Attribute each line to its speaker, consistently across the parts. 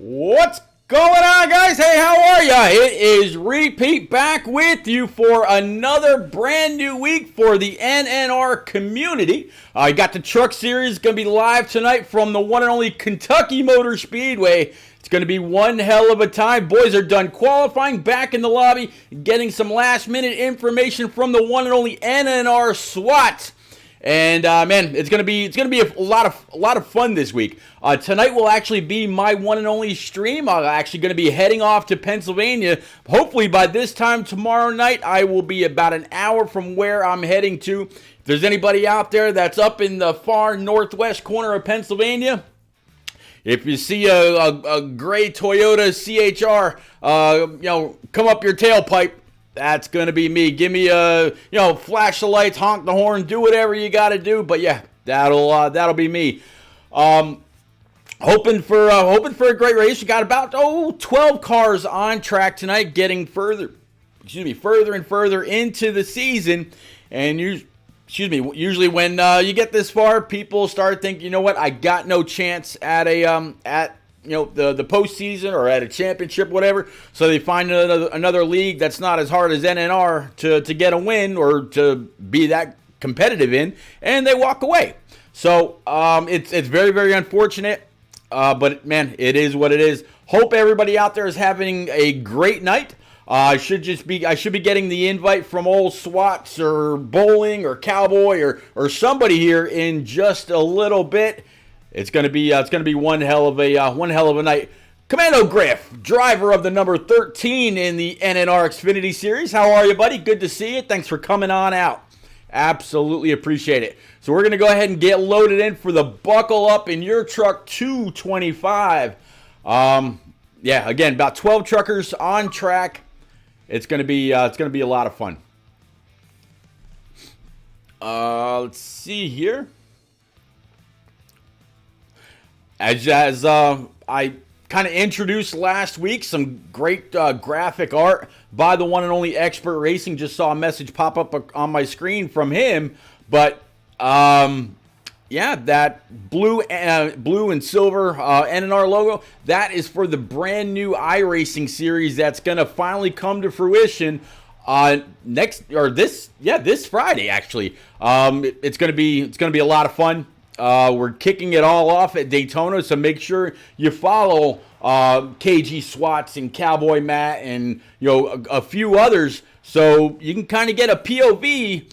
Speaker 1: What's going on, guys? Hey, how are ya? It is Repeat back with you for another brand new week for the NNR community. You got the Truck Series going to be live tonight from the one and only Kentucky Motor Speedway. It's going to be one hell of a time. Boys are done qualifying, back in the lobby, getting some last-minute information from the one and only NNR SWAT. And man, it's gonna be a lot of fun this week. Tonight will actually be my one and only stream. I'm actually gonna be heading off to Pennsylvania. Hopefully by this time tomorrow night, I will be about an hour from where I'm heading to. If there's anybody out there that's up in the far northwest corner of Pennsylvania, if you see a gray Toyota CHR, come up your tailpipe. That's going to be me. Give me flash the lights, honk the horn, do whatever you got to do. But yeah, that'll be me. Hoping for a great race. We got about 12 cars on track tonight, getting further and further into the season. And usually when you get this far, people start thinking, you know what, I got no chance at the postseason or at a championship, whatever. So they find another league that's not as hard as NNR to get a win or to be that competitive in, and they walk away. So it's very, very unfortunate. But man, it is what it is. Hope everybody out there is having a great night. I should be getting the invite from old Swats or Bowling or Cowboy or somebody here in just a little bit. It's gonna be one hell of a night. Commando Griff, driver of the number 13 in the NNR Xfinity Series. How are you, buddy? Good to see you. Thanks for coming on out. Absolutely appreciate it. So we're gonna go ahead and get loaded in for the Buckle Up in Your Truck 225. Again, about 12 truckers on track. It's gonna be a lot of fun. Let's see here. As I kind of introduced last week, some great graphic art by the one and only Expert Racing. Just saw a message pop up on my screen from him. But that blue and silver NNR logo, that is for the brand new iRacing series that's going to finally come to fruition this Friday. Actually, it's going to be a lot of fun. We're kicking it all off at Daytona, so make sure you follow KG Swats and Cowboy Matt and a few others, so you can kind of get a POV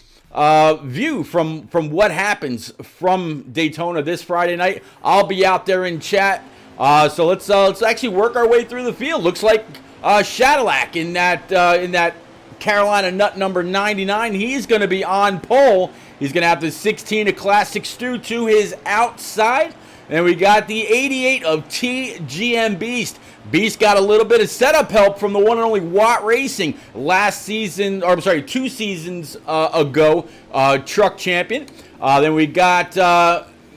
Speaker 1: view from what happens from Daytona this Friday night. I'll be out there in chat, so let's actually work our way through the field. Looks like Shadilak in that Carolina nut number 99. He's going to be on pole. He's going to have the 16 of Classic Stew to his outside. And we got the 88 of TGM Beast. Beast got a little bit of setup help from the one and only Watt Racing last season, 2 seasons ago, truck champion. Then we got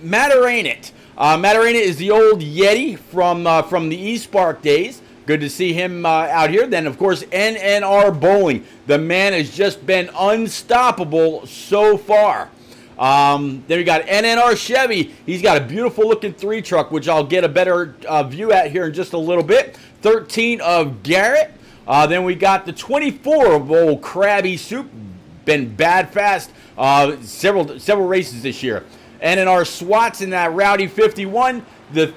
Speaker 1: Mataranit. Mataranit is the old Yeti from the East Park days. Good to see him out here. Then, of course, NNR Bowling. The man has just been unstoppable so far. Then we got NNR Chevy. He's got a beautiful-looking 3 truck, which I'll get a better view at here in just a little bit. 13 of Garrett. Then we got the 24 of old Krabby Soup. Been bad fast several races this year. NNR Swats in that Rowdy 51. The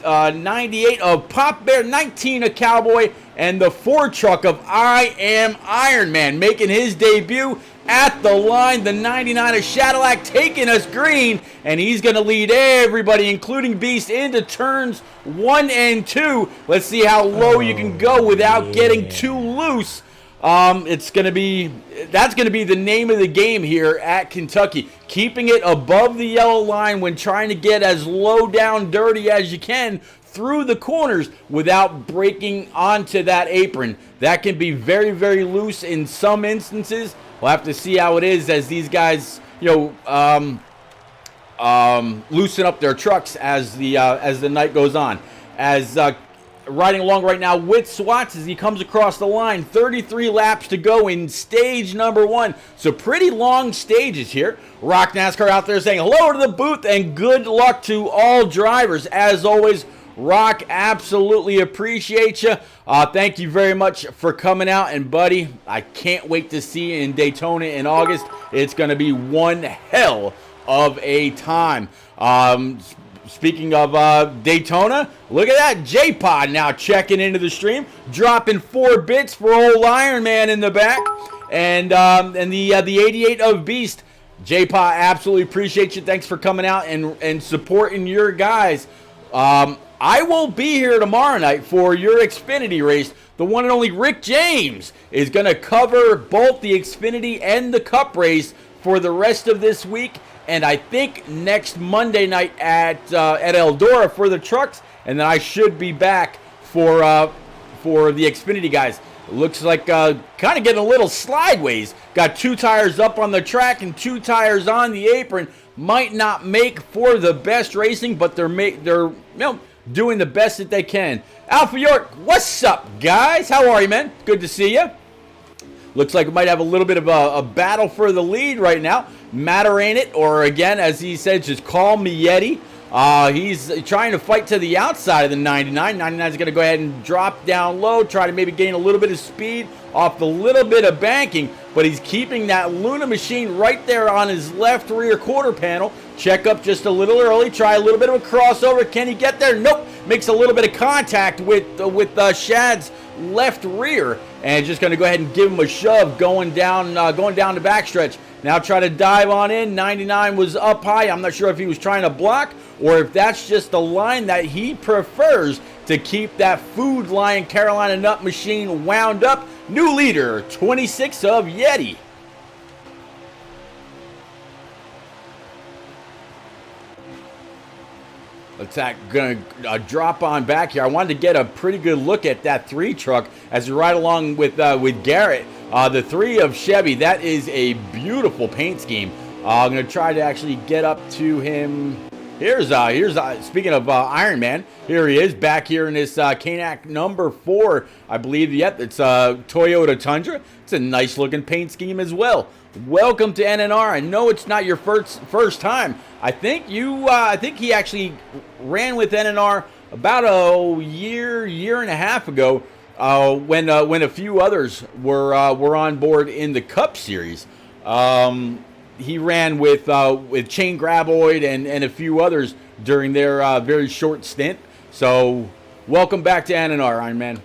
Speaker 1: 98 of Pop Bear, 19 of Cowboy, and the 4 truck of I Am Iron Man making his debut at the line. The 99 of Shadilak taking us green, and he's going to lead everybody, including Beast, into turns 1 and 2. Let's see how low you can go without getting too loose. That's going to be the name of the game here at Kentucky. Keeping it above the yellow line when trying to get as low down dirty as you can through the corners without breaking onto that apron. That can be very, very loose in some instances. We'll have to see how it is as these guys, loosen up their trucks as the night goes on. As riding along right now with Swats as he comes across the line. 33 laps to go in stage number 1. So pretty long stages here. Rock NASCAR out there saying hello to the booth and good luck to all drivers. As always, Rock, absolutely appreciate you. Thank you very much for coming out. And, buddy, I can't wait to see you in Daytona in August. It's going to be one hell of a time. Speaking of Daytona, look at that. J-Pod now checking into the stream, dropping 4 bits for old Iron Man in the back. And the 88 of Beast. J-Pod, absolutely appreciate you. Thanks for coming out and supporting your guys. I will be here tomorrow night for your Xfinity race. The one and only Rick James is going to cover both the Xfinity and the Cup race for the rest of this week. And I think next Monday night at Eldora for the trucks. And then I should be back for the Xfinity guys. It looks like kind of getting a little slideways. Got 2 tires up on the track and 2 tires on the apron. Might not make for the best racing, but they're doing the best that they can. Alpha York, what's up, guys? How are you, man? Good to see you. Looks like we might have a little bit of a battle for the lead right now. Matter ain't it, or again, as he said, just call me Yeti. He's trying to fight to the outside of the 99. 99 is going to go ahead and drop down low, try to maybe gain a little bit of speed off the little bit of banking, but he's keeping that Luna machine right there on his left rear quarter panel. Check up just a little early, try a little bit of a crossover. Can he get there? Nope. Makes a little bit of contact with Shad's left rear, and just going to go ahead and give him a shove going down the backstretch. Now try to dive on in. 99 was up high. I'm not sure if he was trying to block or if that's just the line that he prefers to keep that Food Lion Carolina Nut machine wound up. New leader, 26 of Yeti. Let's going to drop on back here. I wanted to get a pretty good look at that 3 truck as we ride along with Garrett. The 3 of Chevy, that is a beautiful paint scheme. I'm going to try to actually get up to him. Here's speaking of Iron Man, here he is back here in this Canac number 4, I believe. Yep, it's Toyota Tundra. It's a nice looking paint scheme as well. Welcome to NNR. I know it's not your first time. I think he actually ran with NNR about a year and a half ago. When a few others were on board in the Cup Series. He ran with Chain Graboid and a few others during their very short stint. So welcome back to NNR, Iron Man.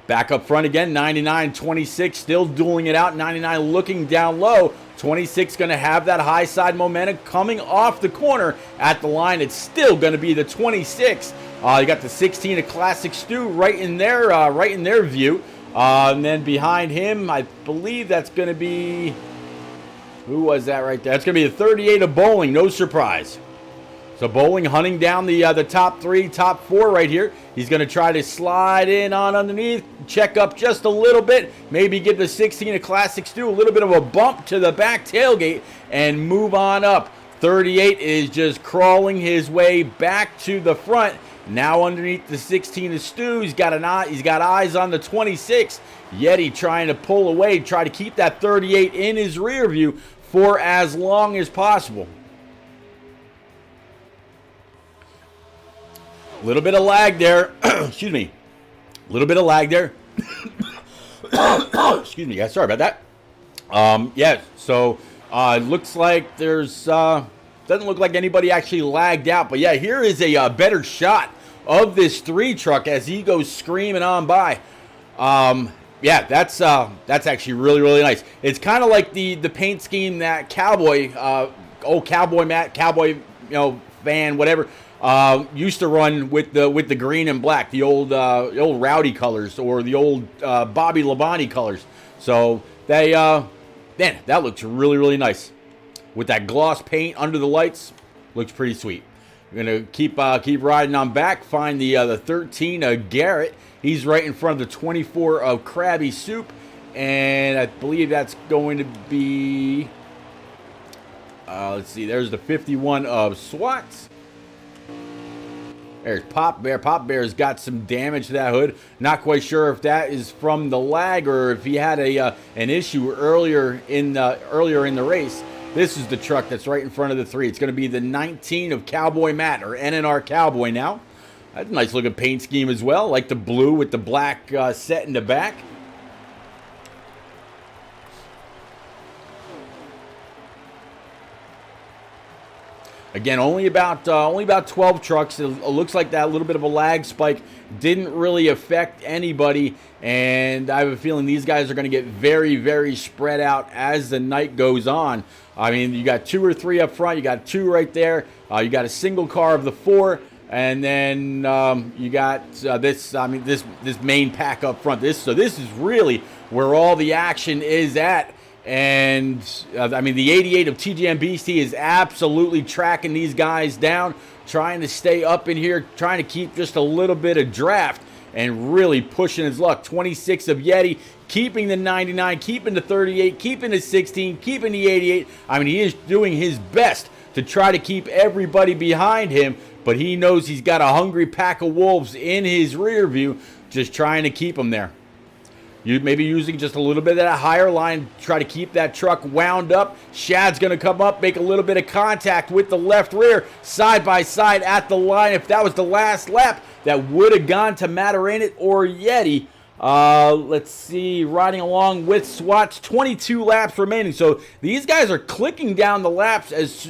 Speaker 1: Back up front again, 99, 26, still dueling it out. 99 looking down low. 26 going to have that high side momentum coming off the corner at the line. It's still going to be the 26. You got the 16 of Classic Stu right in their view. And then behind him, I believe that's going to be, who was that right there? That's going to be the 38 of Bowling. No surprise. So Bowling hunting down the top 3, top 4 right here. He's going to try to slide in on underneath, check up just a little bit, maybe give the 16 of Classic Stu a little bit of a bump to the back tailgate and move on up. 38 is just crawling his way back to the front. Now underneath the 16 of Stu, he's got eyes on the 26. Yeti trying to pull away, try to keep that 38 in his rear view for as long as possible. A little bit of lag there. Excuse me. A little bit of lag there. Excuse me, guys. Sorry about that. Yeah, so it looks like there's... doesn't look like anybody actually lagged out. But yeah, here is a better shot of this 3 truck as he goes screaming on by. Yeah, that's actually really, really nice. It's kind of like the paint scheme that Cowboy, Cowboy Matt, Cowboy, fan, whatever, used to run with the green and black, the old Rowdy colors or the old Bobby Labonte colors. So they, man, that looks really, really nice. With that gloss paint under the lights, looks pretty sweet. We're gonna keep riding on back. Find the 13 of Garrett. He's right in front of the 24 of Krabby Soup, and I believe that's going to be. Let's see. There's the 51 of Swats. There's Pop Bear. Pop Bear's got some damage to that hood. Not quite sure if that is from the lag or if he had an issue earlier in the race. This is the truck that's right in front of the 3. It's going to be the 19 of Cowboy Matt, or NNR Cowboy now. That's a nice looking paint scheme as well. Like the blue with the black set in the back. Again, only about 12 trucks. It looks like that little bit of a lag spike didn't really affect anybody, and I have a feeling these guys are going to get very, very spread out as the night goes on. I mean, you got 2 or 3 up front. You got 2 right there. You got a single car of the 4, and then you got this. I mean, this main pack up front. This is really where all the action is at. And I mean, the 88 of TGM BC is absolutely tracking these guys down, trying to stay up in here, trying to keep just a little bit of draft, and really pushing his luck. 26 of Yeti, keeping the 99, keeping the 38, keeping the 16, keeping the 88. I mean, he is doing his best to try to keep everybody behind him, but he knows he's got a hungry pack of wolves in his rear view, just trying to keep them there. You maybe using just a little bit of that higher line, try to keep that truck wound up. Shad's going to come up, make a little bit of contact with the left rear, side by side at the line. If that was the last lap, that would have gone to Mataranit or Yeti. Let's see, riding along with Swats, 22 laps remaining. So these guys are clicking down the laps as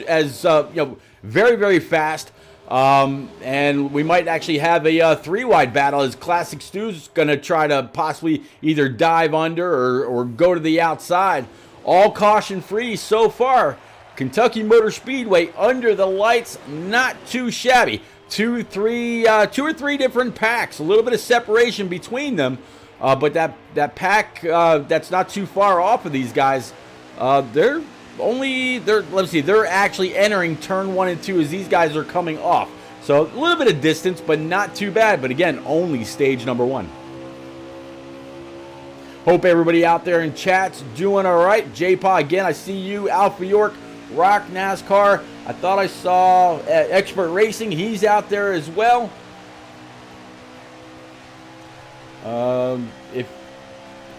Speaker 1: very, very fast. And we might actually have a 3-wide battle as Classic Stu's going to try to possibly either dive under or go to the outside. All caution free so far. Kentucky Motor Speedway under the lights, not too shabby. 2 or 3 different packs, a little bit of separation between them. But that pack that's not too far off of these guys, they're actually entering turn 1 and 2 as these guys are coming off. So a little bit of distance, but not too bad. But again, only stage number 1. Hope everybody out there in chat's doing all right. J-Pa, again, I see you. Alpha York, Rock NASCAR. I thought I saw Expert Racing. He's out there as well. If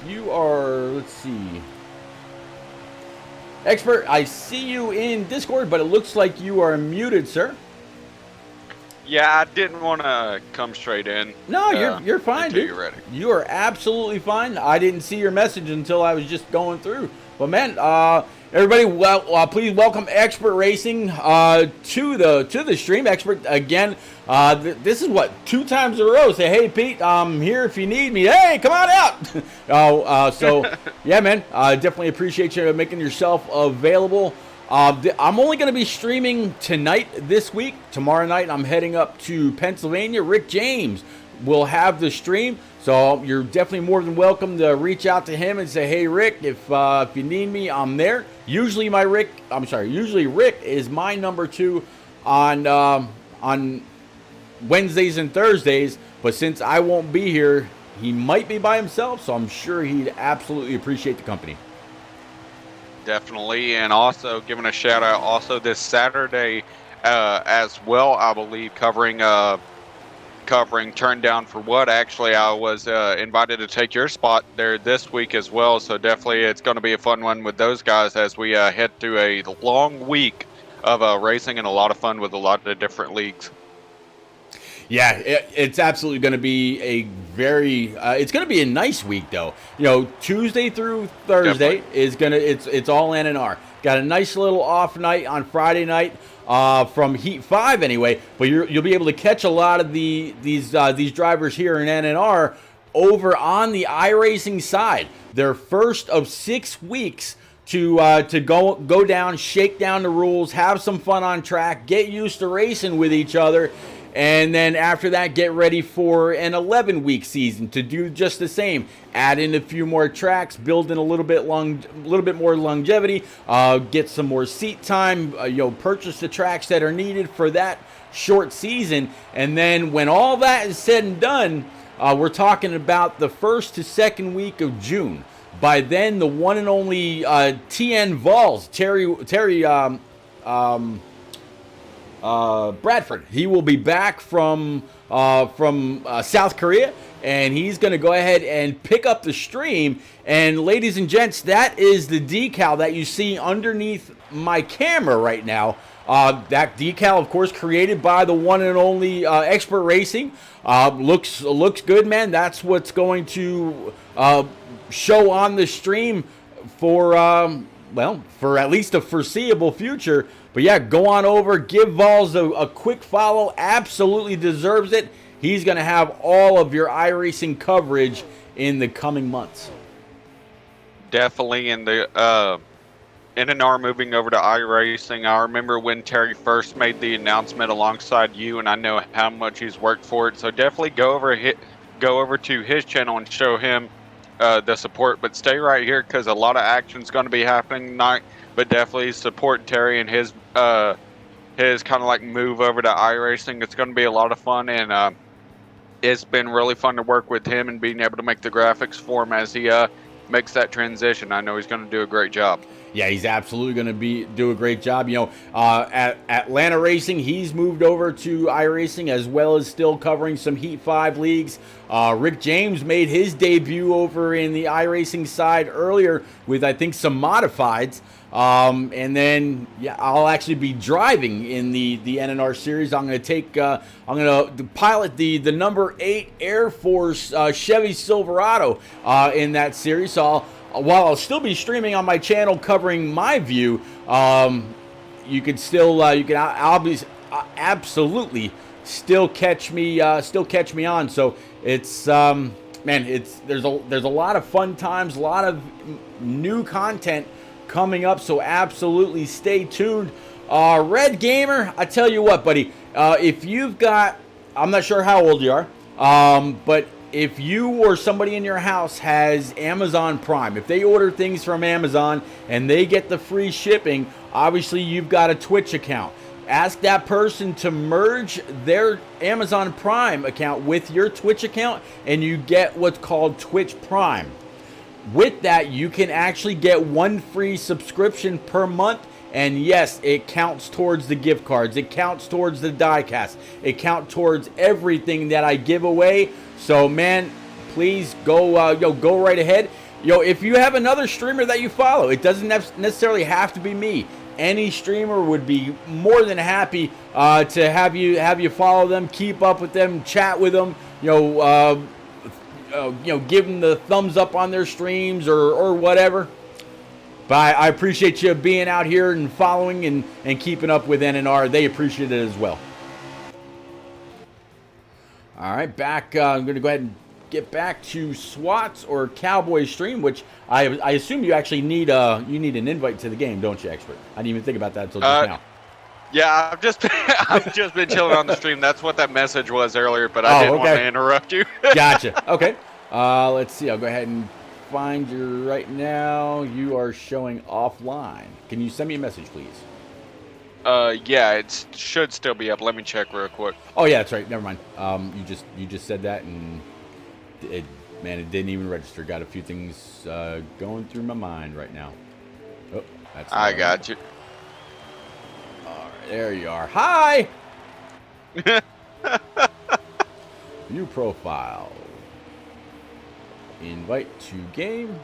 Speaker 1: you are, let's see. Expert, I see you in Discord, but it looks like you are muted, sir.
Speaker 2: Yeah, I didn't want to come straight in.
Speaker 1: No, you're fine, dude.
Speaker 2: You're ready.
Speaker 1: You are absolutely fine. I didn't see your message until I was just going through. But man, everybody, please welcome Expert Racing to the stream. Expert, again, this is what, 2 times in a row. Say, hey Pete, I'm here if you need me. Hey, come on out. So yeah, man, definitely appreciate you making yourself available. I'm only going to be streaming tonight this week. Tomorrow night, I'm heading up to Pennsylvania. Rick James will have the stream. So you're definitely more than welcome to reach out to him and say, hey, Rick, if you need me, I'm there. Usually Rick is my number 2 on Wednesdays and Thursdays. But since I won't be here, he might be by himself. So I'm sure he'd absolutely appreciate the company.
Speaker 2: Definitely. And also giving a shout out also this Saturday as well, I believe, covering Turn Down for What. Actually, I was invited to take your spot there this week as well, so definitely it's going to be a fun one with those guys as we head through a long week of racing and a lot of fun with a lot of different leagues.
Speaker 1: Yeah, it's absolutely going to be it's going to be a nice week though. You know, Tuesday through Thursday it's all NNR. Got a nice little off night on Friday night from Heat 5 anyway, but you'll be able to catch a lot of these drivers here in NNR over on the iRacing side. Their first of 6 weeks to go down, shake down the rules, have some fun on track, get used to racing with each other. And then after that, get ready for an 11-week season to do just the same. Add in a few more tracks, build in a little bit more longevity, get some more seat time. Purchase the tracks that are needed for that short season. And then when all that is said and done, we're talking about the 1st to 2nd week of June. By then, the one and only TN Vols, Terry Bradford. He will be back from South Korea, and he's going to go ahead and pick up the stream. And ladies and gents, that is the decal that you see underneath my camera right now. That decal, of course, created by the one and only Expert Racing. Looks good, man. That's what's going to show on the stream for for at least a foreseeable future. But yeah, go on over, give Vols a quick follow. Absolutely deserves it. He's going to have all of your iRacing coverage in the coming months.
Speaker 2: Definitely in the NNR moving over to iRacing. I remember when Terry first made the announcement alongside you, and I know how much he's worked for it. So definitely go over to his channel and show him the support. But stay right here because a lot of action is going to be happening tonight. But definitely support Terry and his kind of like move over to iRacing. It's going to be a lot of fun, and it's been really fun to work with him and being able to make the graphics for him as he makes that transition. I know he's going to do a great job.
Speaker 1: Yeah, he's absolutely going to do a great job. You know, at Atlanta Racing, he's moved over to iRacing as well as still covering some Heat 5 leagues. Rick James made his debut over in the iRacing side earlier with, I think, some modifieds. And then, yeah, I'll actually be driving in the NNR series. I'm going to pilot the number 8 Air Force Chevy Silverado in that series. So while I'll still be streaming on my channel covering my view, you can still absolutely still catch me on. So it's there's a lot of fun times, a lot of new content coming up, so absolutely stay tuned. Red Gamer, I tell you what, buddy, if you've got, I'm not sure how old you are, but if you or somebody in your house has Amazon Prime, if they order things from Amazon and they get the free shipping, obviously you've got a Twitch account. Ask that person to merge their Amazon Prime account with your Twitch account, and you get what's called Twitch Prime. With that, you can actually get one free subscription per month. And yes, it counts towards the gift cards. It counts towards the diecast. It counts towards everything that I give away. So, man, please go right ahead. If you have another streamer that you follow, it doesn't necessarily have to be me. Any streamer would be more than happy to have you follow them, keep up with them, chat with them. Give them the thumbs up on their streams or whatever. But I appreciate you being out here and following and keeping up with NNR. They appreciate it as well. All right, back. I'm going to go ahead and get back to SWAT's or Cowboy stream, which I assume you actually need an invite to the game, don't you, Expert? I didn't even think about that until just now.
Speaker 2: Yeah, I've just been chilling on the stream. That's what that message was earlier, but I didn't want to interrupt you.
Speaker 1: Gotcha. Okay. Let's see. I'll go ahead and find you right now. You are showing offline. Can you send me a message, please?
Speaker 2: Yeah, it should still be up. Let me check real quick.
Speaker 1: Oh yeah, that's right. Never mind. You just said that, and it didn't even register. Got a few things going through my mind right now. Oh, that's.
Speaker 2: I got you.
Speaker 1: All right, there you are. Hi. View profile. Invite to game.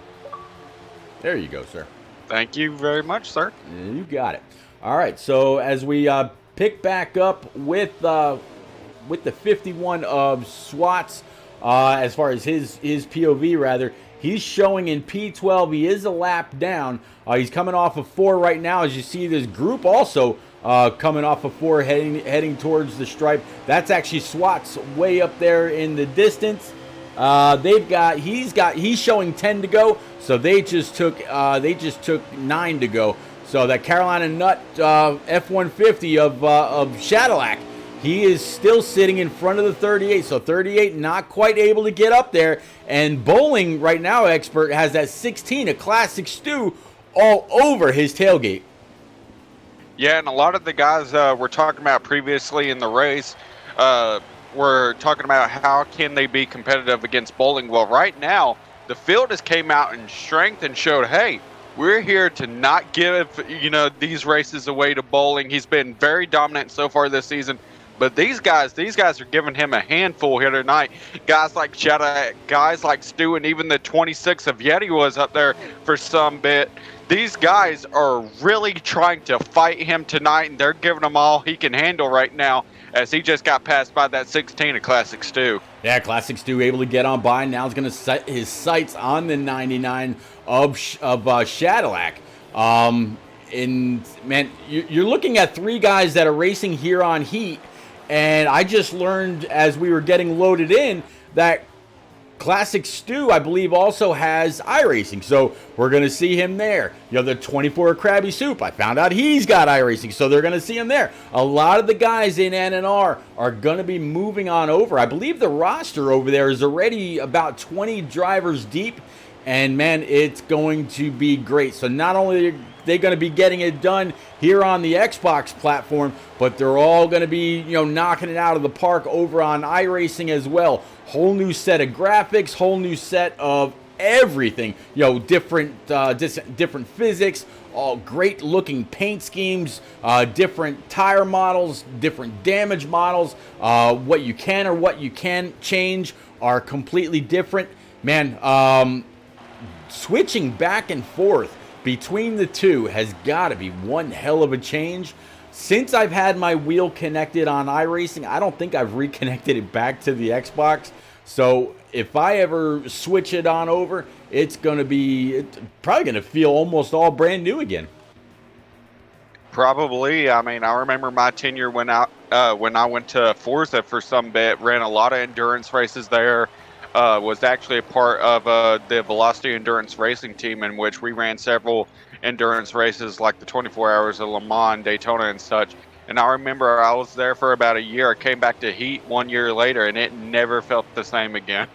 Speaker 1: There you go, sir.
Speaker 2: Thank you very much, sir.
Speaker 1: You got it. All right. So as we pick back up with the 51 of SWAT's, as far as his POV rather, he's showing in P12. He is a lap down. He's coming off of 4 right now. As you see, this group also coming off of 4, heading towards the stripe. That's actually SWAT's way up there in the distance. He's showing 10 to go, so they just took 9 to go. So that Carolina Nut F-150 of Shadowlack, he is still sitting in front of the 38. So 38 not quite able to get up there. And Bowling right now, Expert, has that 16, a classic Stu, all over his tailgate.
Speaker 2: Yeah, and a lot of the guys we're talking about previously in the race, we're talking about how can they be competitive against Bowling. Well, right now, the field has came out in strength and showed, hey, we're here to not give, these races away to Bowling. He's been very dominant so far this season. But these guys are giving him a handful here tonight. Guys like Shadow, guys like Stu, and even the 26 of Yeti was up there for some bit. These guys are really trying to fight him tonight, and they're giving him all he can handle right now, as he just got passed by that 16 of Classic Stu.
Speaker 1: Yeah, Classic Stu able to get on by. Now he's going to set his sights on the 99 of Shadowlack. And, man, you're looking at three guys that are racing here on Heat. And I just learned as we were getting loaded in that Classic Stu, I believe, also has iRacing. So we're going to see him there. You know, the 24 Krabby Soup, I found out he's got iRacing. So they're going to see him there. A lot of the guys in NNR are going to be moving on over. I believe the roster over there is already about 20 drivers deep. And, man, it's going to be great. So not only are they going to be getting it done here on the Xbox platform, but they're all going to be, you know, knocking it out of the park over on iRacing as well. Whole new set of graphics, whole new set of everything. You know, different physics, all great looking paint schemes, different tire models, different damage models. What you can or what you can't change are completely different. Man, switching back and forth between the two has got to be one hell of a change. Since I've had my wheel connected on iRacing, I don't think I've reconnected it back to the Xbox. So if I ever switch it on over, it's probably going to feel almost all brand new again.
Speaker 2: Probably. I mean, I remember my tenure when I went to Forza for some bit, ran a lot of endurance races there. Was actually a part of the Velocity Endurance Racing team, in which we ran several endurance races like the 24 Hours of Le Mans, Daytona, and such. And I remember I was there for about a year. I came back to Heat 1 year later, and it never felt the same again.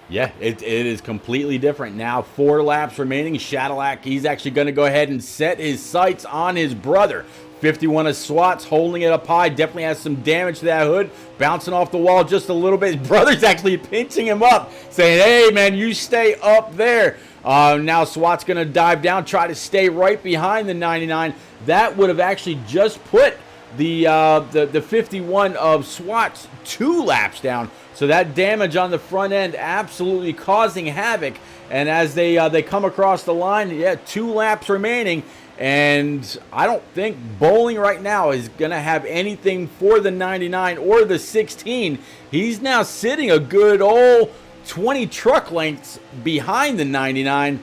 Speaker 1: Yeah, it is completely different. Now 4 laps remaining. Shadowlack, he's actually going to go ahead and set his sights on his brother. 51 of Swats, holding it up high. Definitely has some damage to that hood. Bouncing off the wall just a little bit. His brother's actually pinching him up, saying, hey, man, you stay up there. Now Swat's going to dive down, try to stay right behind the 99. That would have actually just put the 51 of Swats 2 laps down. So that damage on the front end absolutely causing havoc. And as they come across the line, 2 laps remaining. And I don't think Bowling right now is going to have anything for the 99 or the 16. He's now sitting a good old 20 truck lengths behind the 99.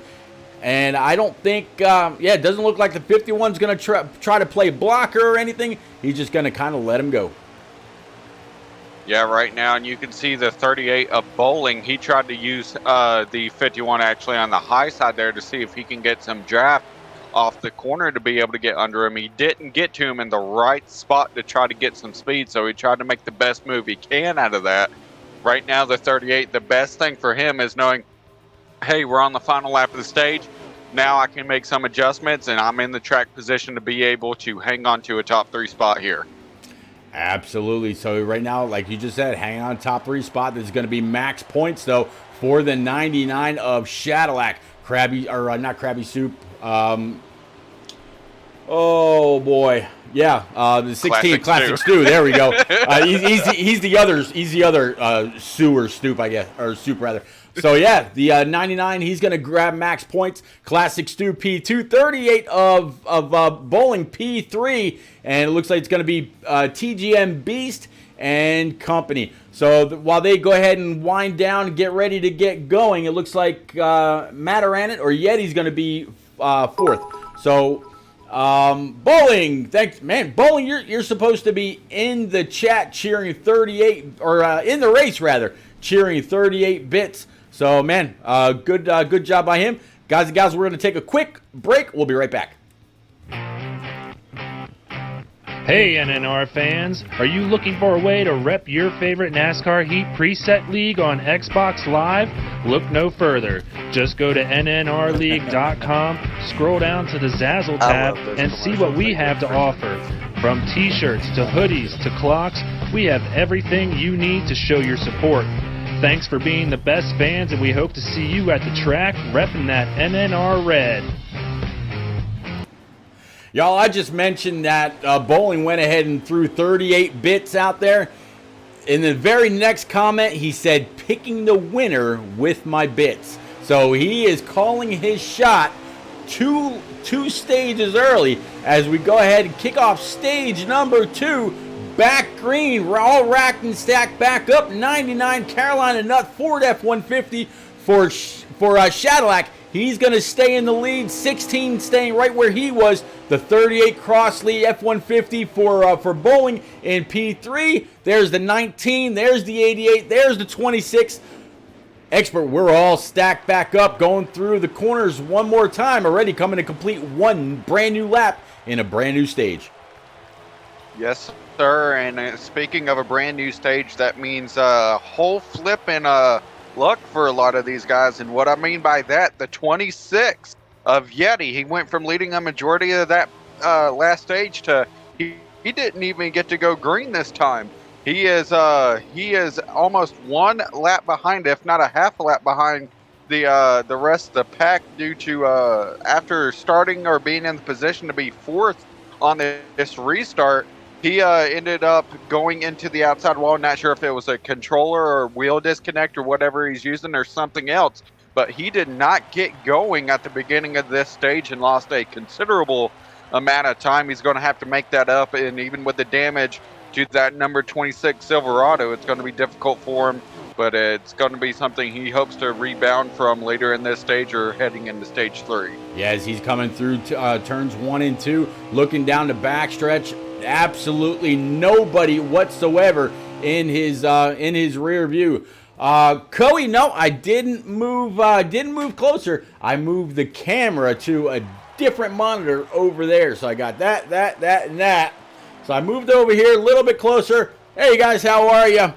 Speaker 1: And I don't think, it doesn't look like the 51's going to try to play blocker or anything. He's just going to kind of let him go.
Speaker 2: Yeah, right now, and you can see the 38 of Bowling. He tried to use the 51 actually on the high side there to see if he can get some draft off the corner to be able to get under him. He didn't get to him in the right spot to try to get some speed, so he tried to make the best move he can out of that. Right now, the 38, the best thing for him is knowing, hey, we're on the final lap of the stage. Now I can make some adjustments, and I'm in the track position to be able to hang on to a top 3 spot here.
Speaker 1: Absolutely. So right now, like you just said, hanging on top 3 spot. This is going to be max points, though, for the 99 of Shadowlack. Not Krabby Soup. Oh boy, yeah. The 16 Classic Stu. There we go. He's the other sewer Stoop, I guess, or Soup rather. So yeah, the 99. He's gonna grab max points. Classic Stu P2, 38 of Bowling P3, and it looks like it's gonna be TGM Beast and company. So while they go ahead and wind down and get ready to get going, it looks like Mataranit or Yeti's going to be 4th. So Bowling, thanks, man. Bowling, you're supposed to be in the chat cheering 38, or in the race rather, cheering 38 bits. So man, good job by him, guys and gals. We're going to take a quick break. We'll be right back.
Speaker 3: Hey NNR fans, are you looking for a way to rep your favorite NASCAR Heat preset league on Xbox Live? Look no further. Just go to nnrleague.com, scroll down to the Zazzle tab, and see what we have to offer. From t-shirts to hoodies to clocks, we have everything you need to show your support. Thanks for being the best fans, and we hope to see you at the track repping that NNR red.
Speaker 1: Y'all, I just mentioned that Bowling went ahead and threw 38 bits out there. In the very next comment, he said, picking the winner with my bits. So he is calling his shot two stages early as we go ahead and kick off stage number 2. Back green, we're all racked and stacked back up. 99 Carolina Nut Ford F-150 for Shadowlack. He's going to stay in the lead. 16 staying right where he was. The 38 Crossley F-150 for Bowling in P3. There's the 19. There's the 88. There's the 26. Expert, we're all stacked back up, going through the corners one more time. Already coming to complete one brand new lap in a brand new stage.
Speaker 2: Yes, sir. And speaking of a brand new stage, that means a whole flip and luck for a lot of these guys. And what I mean by that, the 26 of Yeti, he went from leading a majority of that last stage to he didn't even get to go green this time. He is almost one lap behind, if not a half a lap behind the rest of the pack due to after starting or being in the position to be fourth on this restart. He ended up going into the outside wall. Not sure if it was a controller or wheel disconnect or whatever he's using or something else, but he did not get going at the beginning of this stage and lost a considerable amount of time. He's going to have to make that up, and even with the damage to that number 26 Silverado, it's going to be difficult for him, but it's going to be something he hopes to rebound from later in this stage or heading into stage 3.
Speaker 1: Yeah, as he's coming through turns 1 and 2, looking down the backstretch, absolutely nobody whatsoever in his rear view. Coey, no, I didn't move closer. I moved the camera to a different monitor over there, so I got that, and that. So I moved over here a little bit closer. Hey guys, how are you?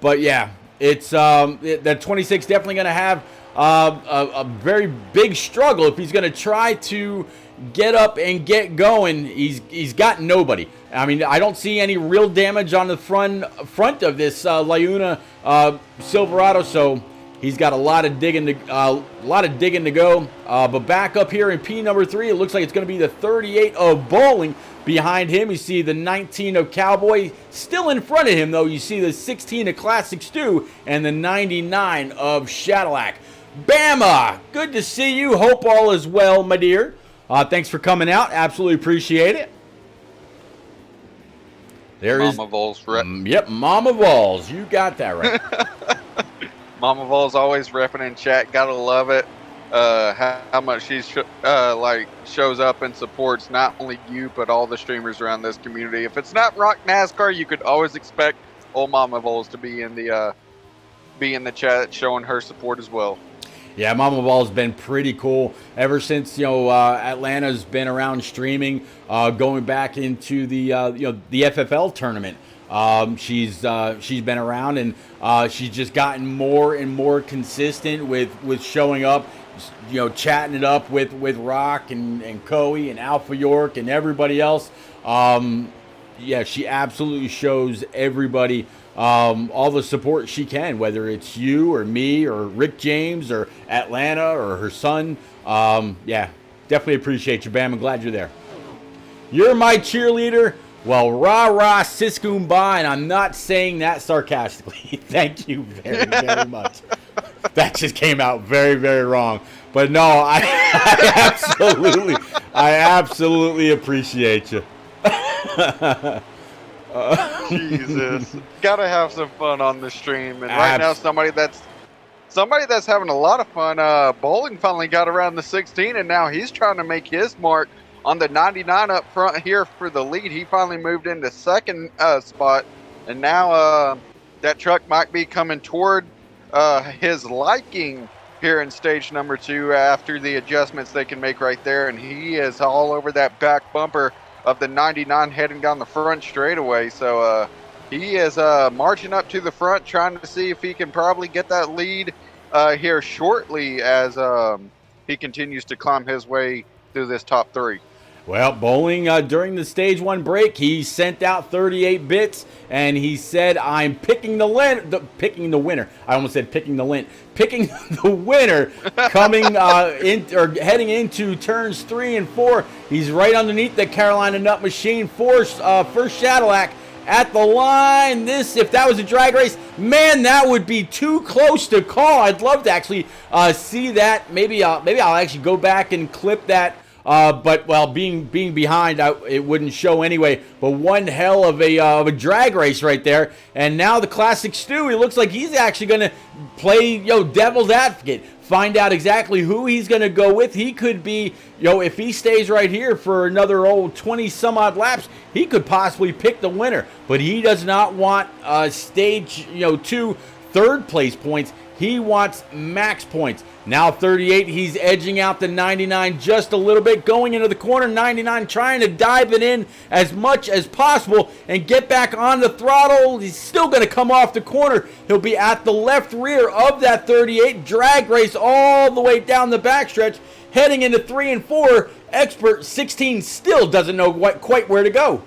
Speaker 1: But yeah, it's that 26 definitely going to have a very big struggle if he's going to try to get up and get going. He's got nobody. I mean, I don't see any real damage on the front of this Liuna Silverado, so he's got a lot of digging to go. But back up here in P number 3, it looks like it's going to be the 38 of Bowling. Behind him, you see the 19 of Cowboy. Still in front of him, though, you see the 16 of Classic Stew and the 99 of Shadowlack. Bama, good to see you. Hope all is well, my dear. Thanks for coming out. Absolutely appreciate it. There is
Speaker 2: Mama Vols, right?
Speaker 1: Yep, Mama Vols. You got that right.
Speaker 2: Mama Vols always repping in chat. Gotta love it. How much she shows up and supports not only you but all the streamers around this community. If it's not Rock NASCAR, you could always expect old Mama Vols to be in the chat showing her support as well.
Speaker 1: Yeah, Mama Ball's been pretty cool ever since Atlanta's been around streaming, going back into the FFL tournament. She's been around, and she's just gotten more and more consistent with showing up, chatting it up with Rock and Coey and Alpha York and everybody else. Yeah, she absolutely shows everybody all the support she can, whether it's you or me or Rick James or Atlanta or her son. Yeah, definitely appreciate you, Bam. I'm glad you're there. You're my cheerleader. Well, rah-rah, Siskumba, and I'm not saying that sarcastically. Thank you very, very much. That just came out very, very wrong. But no, I absolutely appreciate you.
Speaker 2: Jesus, gotta have some fun on the stream, and right now somebody that's having a lot of fun. Bowling finally got around the 16, and now he's trying to make his mark on the 99 up front here for the lead. He finally moved into second spot, and now that truck might be coming toward his liking here in stage number 2 after the adjustments they can make right there, and he is all over that back bumper of the 99 heading down the front straightaway. So he is marching up to the front, trying to see if he can probably get that lead here shortly as he continues to climb his way through this top 3.
Speaker 1: Well, Bowling, during the stage 1 break, he sent out 38 bits, and he said, I'm picking the winner. I almost said picking the lint. Picking the winner coming heading into turns 3 and 4. He's right underneath the Carolina Nut Machine. First Shadowlac at the line. If that was a drag race, man, that would be too close to call. I'd love to actually see that. Maybe I'll actually go back and clip that. But being behind, it wouldn't show anyway. But one hell of a drag race right there. And now the Classic Stu, he looks like he's actually going to play devil's advocate. Find out exactly who he's going to go with. He could be, if he stays right here for another 20 some odd laps, he could possibly pick the winner. But he does not want stage 2 third place points. He wants max points. Now 38, he's edging out the 99 just a little bit. Going into the corner, 99 trying to dive it in as much as possible and get back on the throttle. He's still going to come off the corner. He'll be at the left rear of that 38. Drag race all the way down the backstretch. Heading into 3 and 4. Expert 16 still doesn't know quite where to go.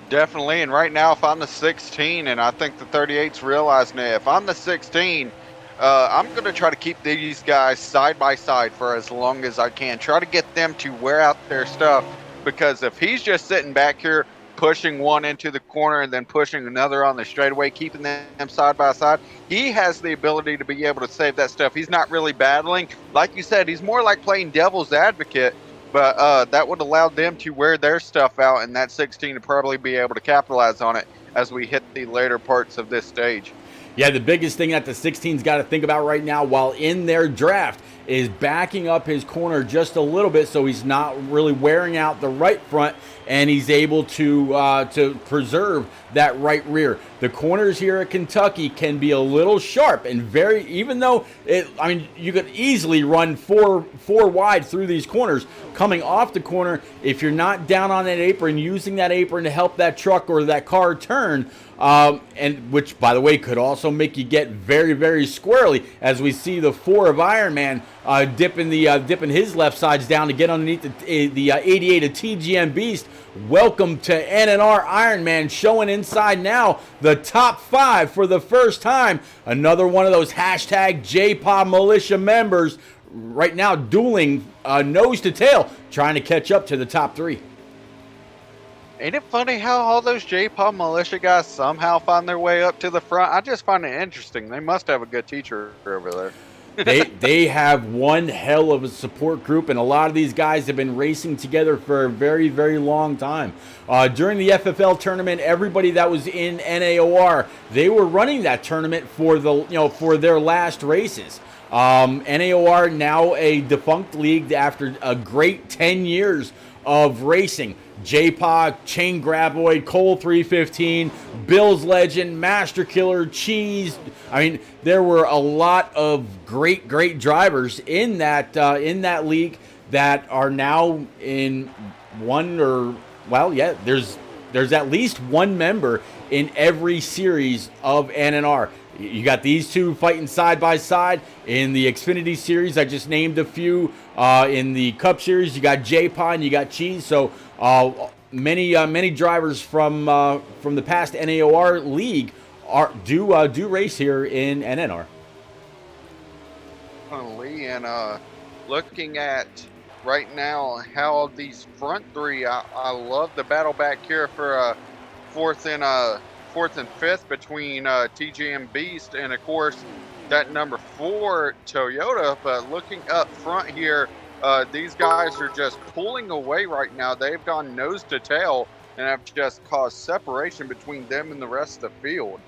Speaker 2: Definitely, and right now, if I'm the 16, and I think the 38's realizing it, if I'm the 16, I'm going to try to keep these guys side by side for as long as I can. Try to get them to wear out their stuff, because if he's just sitting back here pushing one into the corner and then pushing another on the straightaway, keeping them side by side, he has the ability to be able to save that stuff. He's not really battling. Like you said, he's more like playing devil's advocate. But that would allow them to wear their stuff out, and that 16 to probably be able to capitalize on it as we hit the later parts of this stage.
Speaker 1: Yeah, the biggest thing that the 16's got to think about right now while in their draft is backing up his corner just a little bit so he's not really wearing out the right front and he's able to preserve that right rear. The corners here at Kentucky can be a little sharp and even though you could easily run four wide through these corners. Coming off the corner, if you're not down on that apron, using that apron to help that truck or that car turn, and which, by the way, could also make you get very, very squirrely, as we see the 4 of Iron Man dipping his left sides down to get underneath the 88 of TGM Beast. Welcome to NNR Iron Man, showing inside now the top 5 for the first time. Another one of those hashtag JPOD militia members right now dueling nose to tail, trying to catch up to the top 3.
Speaker 2: Ain't it funny how all those J-Pop militia guys somehow find their way up to the front? I just find it interesting. They must have a good teacher over there.
Speaker 1: They have one hell of a support group, and a lot of these guys have been racing together for a very, very long time. During the FFL tournament, everybody that was in NAOR, they were running that tournament for their last races. NAOR now a defunct league after a great 10 years of racing. J-Pod, Chain Graboid, Cole 315, Bill's Legend, Master Killer, Cheese. There were a lot of great drivers in that league that are now in there's at least one member in every series of NNR. You got these two fighting side by side in the Xfinity series. I just named a few. In the Cup series, you got J-Pod and you got Cheese. So many drivers from the past NAOR league do race here in NNR.
Speaker 2: And looking at right now how these front 3, I love the battle back here for fourth and 5th between TGM Beast and of course that number 4 Toyota. But looking up front here, these guys are just pulling away right now. They've gone nose to tail and have just caused separation between them and the rest of the field.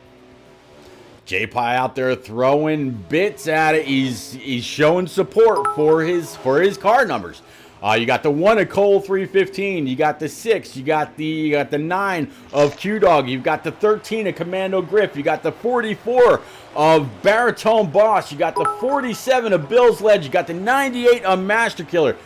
Speaker 1: J-Pie out there throwing bits at it. He's showing support for his car numbers. You got the 1 of Cole 315. You got the 6. You got the 9 of Q-Dog. You've got the 13 of Commando Griff. You got the 44 of Baritone Boss. You got the 47 of Bill's Ledge. You got the 98 of Master Killer.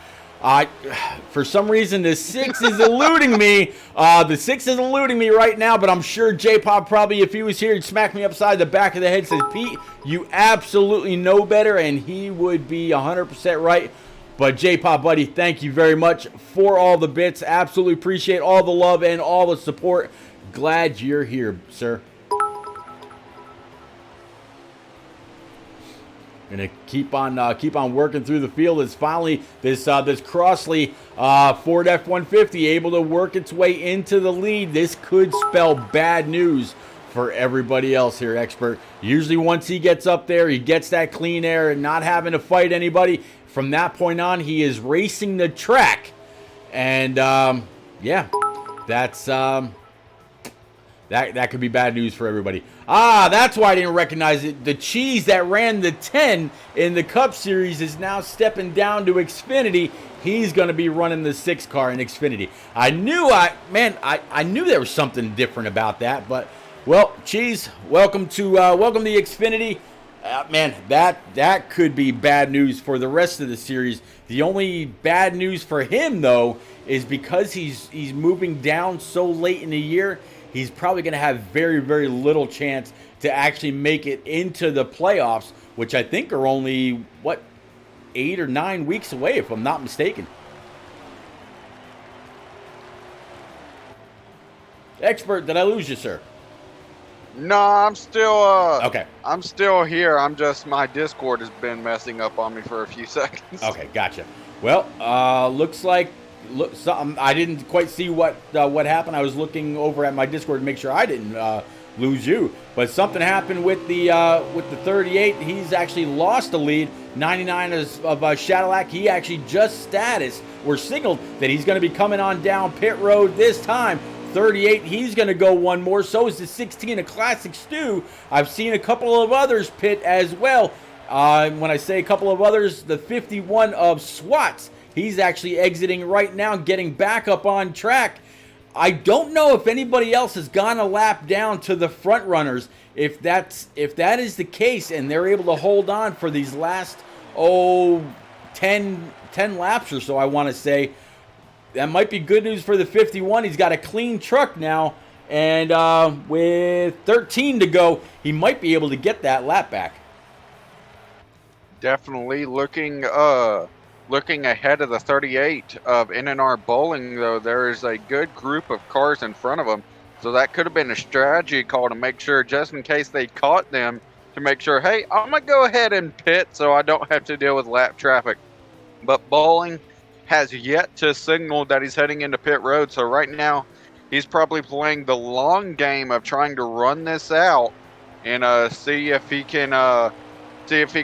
Speaker 1: For some reason, the 6 is eluding me. The 6 is eluding me right now, but I'm sure J-Pop probably, if he was here, he'd smack me upside the back of the head, says, Pete, you absolutely know better, and he would be 100% right. But J-Pop, buddy, thank you very much for all the bits. Absolutely appreciate all the love and all the support. Glad you're here, sir. Gonna keep on working through the field. As finally this Crossley Ford F-150 able to work its way into the lead. This could spell bad news for everybody else here, Expert. Usually once he gets up there, he gets that clean air and not having to fight anybody. From that point on, he is racing the track, and yeah, that's that could be bad news for everybody. That's why I didn't recognize it. The Cheese that ran the 10 in the Cup Series is now stepping down to Xfinity. He's going to be running the 6 car in Xfinity. I knew there was something different about that, but well, Cheese, welcome to Xfinity. Man, that could be bad news for the rest of the series. The only bad news for him, though, is because he's moving down so late in the year, he's probably going to have very, very little chance to actually make it into the playoffs, which I think are only, 8 or 9 weeks away, if I'm not mistaken. Expert, did I lose you, sir?
Speaker 2: No, I'm still
Speaker 1: okay.
Speaker 2: I'm still here. My Discord has been messing up on me for a few seconds.
Speaker 1: Okay, gotcha. Well, looks like I didn't quite see what happened. I was looking over at my Discord to make sure I didn't lose you, but something happened with the 38. He's actually lost the lead. 99 of Shadowlack. He actually just signaled that he's going to be coming on down pit road this time. 38, he's going to go one more. So is the 16 of Classic Stu. I've seen a couple of others pit as well. When I say a couple of others, the 51 of Swats, he's actually exiting right now, getting back up on track. I don't know if anybody else has gone a lap down to the front runners. If that is the case and they're able to hold on for these last 10 laps or so, I want to say, that might be good news for the 51. He's got a clean truck now, and with 13 to go, he might be able to get that lap back.
Speaker 2: Definitely looking ahead of the 38 of NNR Bowling, though, there is a good group of cars in front of them. So that could have been a strategy call to make sure, just in case they caught them, to make sure, hey, I'm going to go ahead and pit so I don't have to deal with lap traffic. But Bowling has yet to signal that he's heading into pit road. So right now, he's probably playing the long game of trying to run this out and see if he can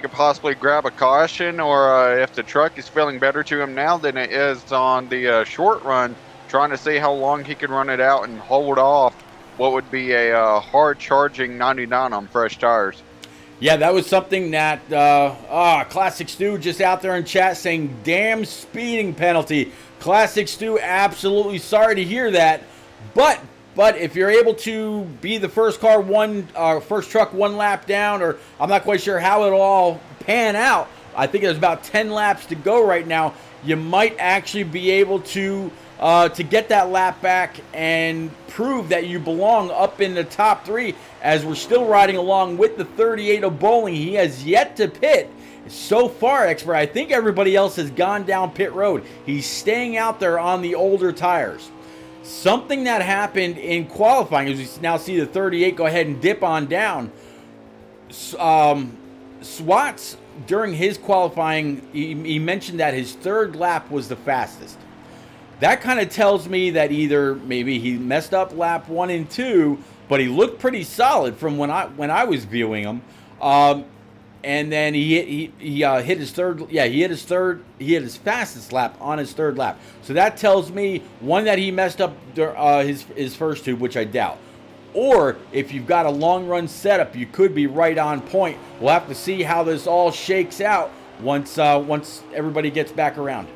Speaker 2: possibly grab a caution, or if the truck is feeling better to him now than it is on the short run, trying to see how long he can run it out and hold off what would be a hard charging 99 on fresh tires.
Speaker 1: Yeah, that was something that Classic Stu just out there in chat saying, damn speeding penalty. Classic Stu, absolutely sorry to hear that. But if you're able to be the first truck one lap down, or I'm not quite sure how it'll all pan out. I think there's about 10 laps to go right now. You might actually be able to get that lap back and prove that you belong up in the top 3, as we're still riding along with the 38 of Bowling. He has yet to pit. So far, Expert, I think everybody else has gone down pit road. He's staying out there on the older tires. Something that happened in qualifying, as we now see the 38 go ahead and dip on down. Swats, during his qualifying, he mentioned that his third lap was the fastest. That kind of tells me that either maybe he messed up lap 1 and 2, but he looked pretty solid from when I was viewing him. And then he hit his third. Yeah, he hit his fastest lap on his third lap. So that tells me, one, that he messed up his first 2, which I doubt. Or if you've got a long run setup, you could be right on point. We'll have to see how this all shakes out once everybody gets back around.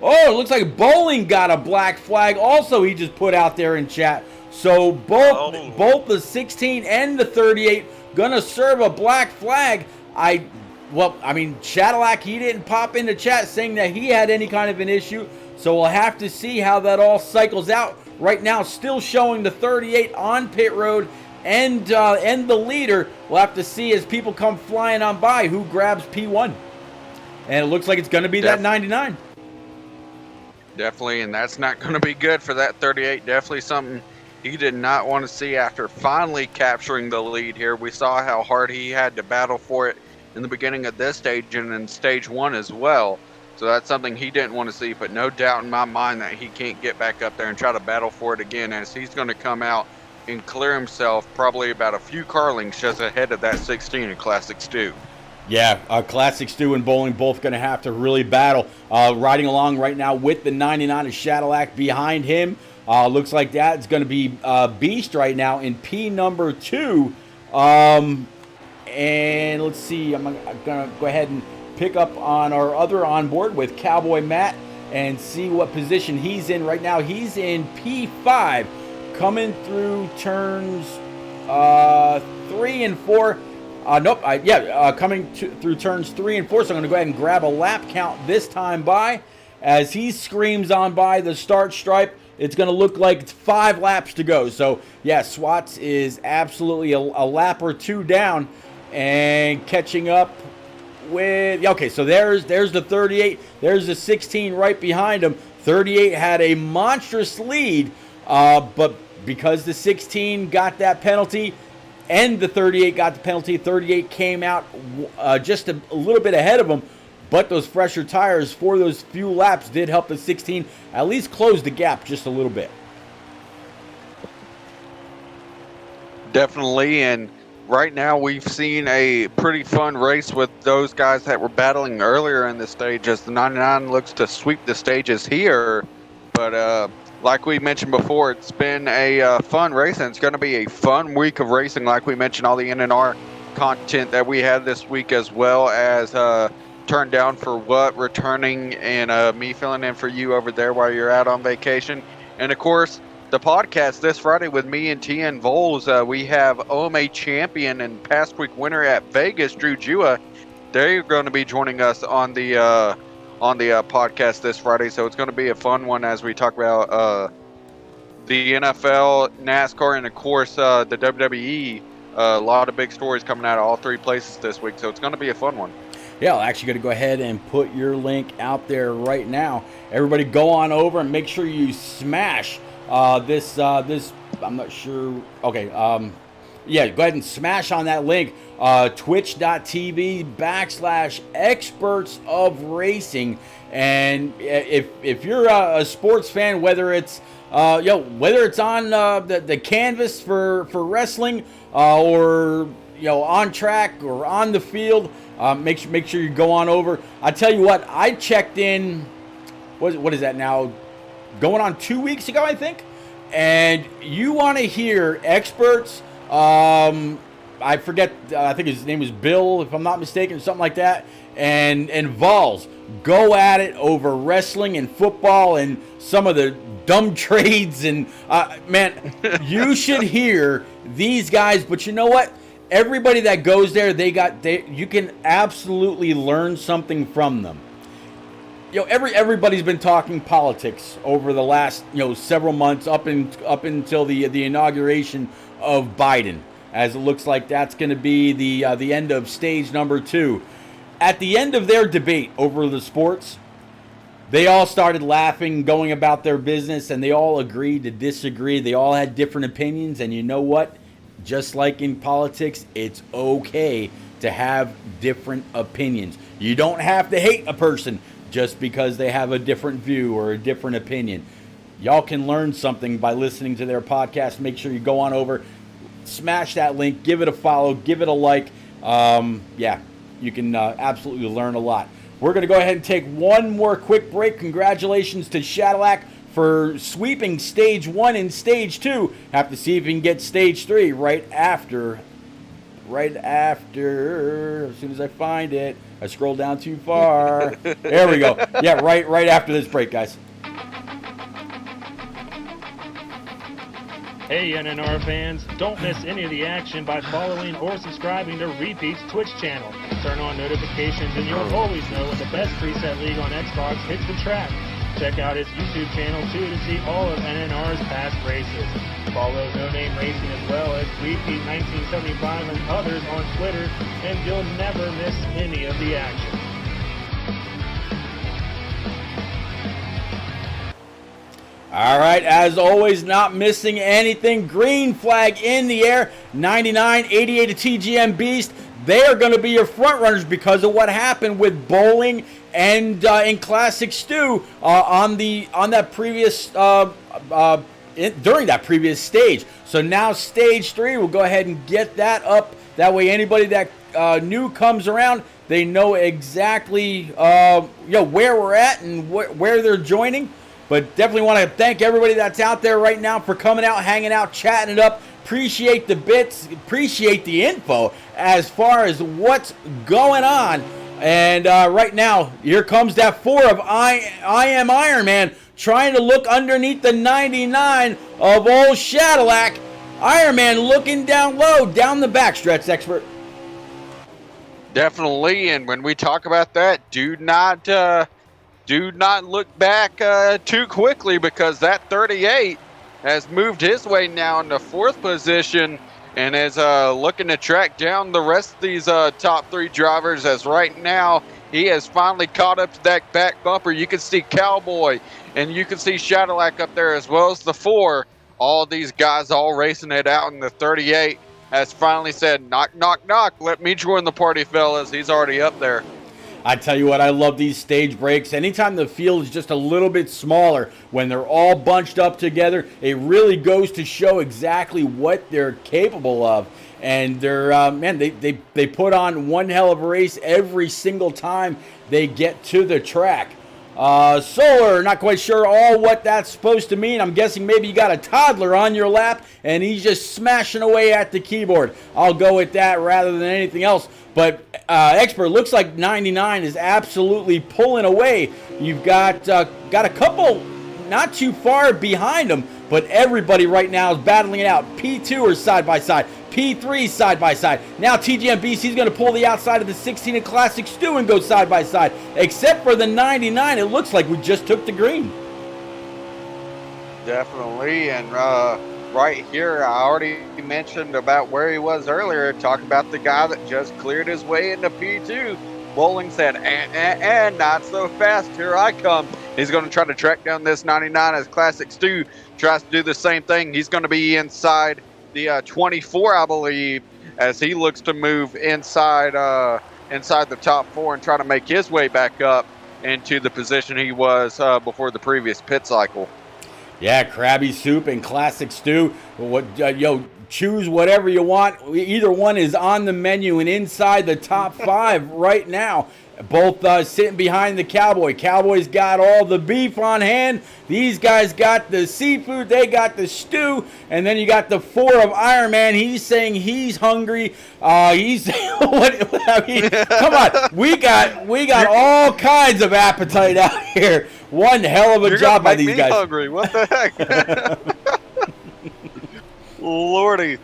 Speaker 1: Oh, it looks like Bowling got a black flag also, he just put out there in chat. So both the 16 and the 38 gonna serve a black flag. Shadowlack, he didn't pop into chat saying that he had any kind of an issue. So we'll have to see how that all cycles out. Right now, still showing the 38 on pit road and the leader. We'll have to see as people come flying on by who grabs P1. and it looks like it's going to be that 99.
Speaker 2: Definitely, and that's not going to be good for that 38. Definitely something he did not want to see after finally capturing the lead here. We saw how hard he had to battle for it in the beginning of this stage and in stage 1 as well. So that's something he didn't want to see, but no doubt in my mind that he can't get back up there and try to battle for it again, as he's going to come out and clear himself probably about a few car lengths just ahead of that 16 in Classic Stu.
Speaker 1: Yeah, Classic Stu and Bowling both going to have to really battle. Riding along right now with the 99 of Cadillac behind him. Looks like that's going to be Beast right now in P number 2. And let's see, I'm going to go ahead and pick up on our other onboard with Cowboy Matt and see what position he's in right now. He's in P5, coming through turns 3 and 4. Coming through turns 3 and 4. So I'm going to go ahead and grab a lap count this time by. As he screams on by the start stripe, it's going to look like it's 5 laps to go. So, yeah, Swats is absolutely a lap or 2 down and catching up with... Okay, so there's the 38. There's the 16 right behind him. 38 had a monstrous lead, but because the 16 got that penalty and the 38 got the penalty, 38 came out just a little bit ahead of him. But those fresher tires for those few laps did help the 16 at least close the gap just a little bit.
Speaker 2: Definitely, and right now we've seen a pretty fun race with those guys that were battling earlier in the stage, as the 99 looks to sweep the stages here. But like we mentioned before, it's been a fun race, and it's going to be a fun week of racing. Like we mentioned, all the NNR content that we had this week, as well as Turn Down for What returning, and me filling in for you over there while you're out on vacation. And of course, the podcast this Friday with me and TN Voles. We have OMA champion and past week winner at Vegas, Drew Jua. They're going to be joining us on the podcast this Friday, so it's going to be a fun one as we talk about the NFL, NASCAR, and of course the WWE. A lot of big stories coming out of all 3 places this week, so it's going to be a fun one.
Speaker 1: Yeah, I'm actually going to go ahead and put your link out there right now. Everybody go on over and make sure you smash this, I'm not sure. Okay. Yeah, go ahead and smash on that link, twitch.tv/experts of racing. And if you're a sports fan, whether it's whether it's on the canvas for wrestling, or on track or on the field, make sure you go on over. I tell you what, I checked in. What is that now? Going on 2 weeks ago, I think. And you want to hear experts. I forget. I think his name was Bill, if I'm not mistaken, or something like that. And Vols go at it over wrestling and football and some of the dumb trades. And man, you should hear these guys. But you know what? Everybody that goes there, you can absolutely learn something from them. Everybody's been talking politics over the last several months up until the inauguration of Biden, as it looks like that's going to be the end of stage number 2. At the end of their debate over the sports, they all started laughing, going about their business, and they all agreed to disagree. They all had different opinions, and you know what? Just like in politics, it's okay to have different opinions. You don't have to hate a person just because they have a different view or a different opinion. Y'all can learn something by listening to their podcast. Make sure you go on over, smash that link, give it a follow, give it a like. You can absolutely learn a lot. We're going to go ahead and take one more quick break. Congratulations to Cadillac for sweeping stage 1 and stage 2. Have to see if we can get stage 3 right after, as soon as I find it. I scrolled down too far. There we go. Yeah, right after this break, guys.
Speaker 3: Hey NNR fans, don't miss any of the action by following or subscribing to Repeat's Twitch channel. Turn on notifications and you'll always know when the best preset league on Xbox hits the track. Check out his YouTube channel too to see all of NNR's past races. Follow No Name Racing as well as Repeat 1975 and others on Twitter, and you'll never miss any of the action.
Speaker 1: All right, as always, not missing anything. Green flag in the air. 99, 88 to TGM Beast. They are going to be your front runners because of what happened with Bowling and in Classic Stew on that previous during that previous stage. So now stage 3, we'll go ahead and get that up. That way, anybody that new comes around, they know exactly where we're at and where they're joining. But definitely want to thank everybody that's out there right now for coming out, hanging out, chatting it up. Appreciate the bits, appreciate the info as far as what's going on. And right now, here comes that 4 of I Am Iron Man trying to look underneath the 99 of old Shadowlac. Iron Man looking down low, down the backstretch, expert.
Speaker 2: Definitely, and when we talk about that, do not look back too quickly, because that 38 has moved his way now into 4th position and is looking to track down the rest of these top 3 drivers, as right now he has finally caught up to that back bumper. You can see Cowboy and you can see Shadowlac up there, as well as the 4. All these guys all racing it out, and the 38 has finally said, knock, knock, knock, let me join the party, fellas. He's already up there.
Speaker 1: I tell you what, I love these stage breaks. Anytime the field is just a little bit smaller, when they're all bunched up together, it really goes to show exactly what they're capable of. And they're, they put on one hell of a race every single time they get to the track. Solar, not quite sure all what that's supposed to mean. I'm guessing maybe you got a toddler on your lap and he's just smashing away at the keyboard. I'll go with that rather than anything else. But expert, looks like 99 is absolutely pulling away. You've got a couple not too far behind them, but everybody right now is battling it out. P2 are side by side. P3 side by side. Now TGM BC is going to pull the outside of the 16 in Classic Stew and go side by side. Except for the 99, it looks like we just took the green.
Speaker 2: Definitely, and right here, I already mentioned about where he was earlier, talking about the guy that just cleared his way into P2. Bowling said, and not so fast, here I come. He's going to try to track down this 99 as Classic Stew tries to do the same thing. He's going to be inside the 24, I believe, as he looks to move inside the top 4 and try to make his way back up into the position he was before the previous pit cycle.
Speaker 1: Yeah, Krabby Soup and Classic Stew. Choose whatever you want. Either one is on the menu and inside the top 5 right now. Both sitting behind the Cowboy. Cowboy's got all the beef on hand. These guys got the seafood. They got the stew. And then you got the 4 of Iron Man. He's saying he's hungry. Come on. We got all kinds of appetite out here. One hell of a job by these guys.
Speaker 2: Hungry. What the heck? Lordy.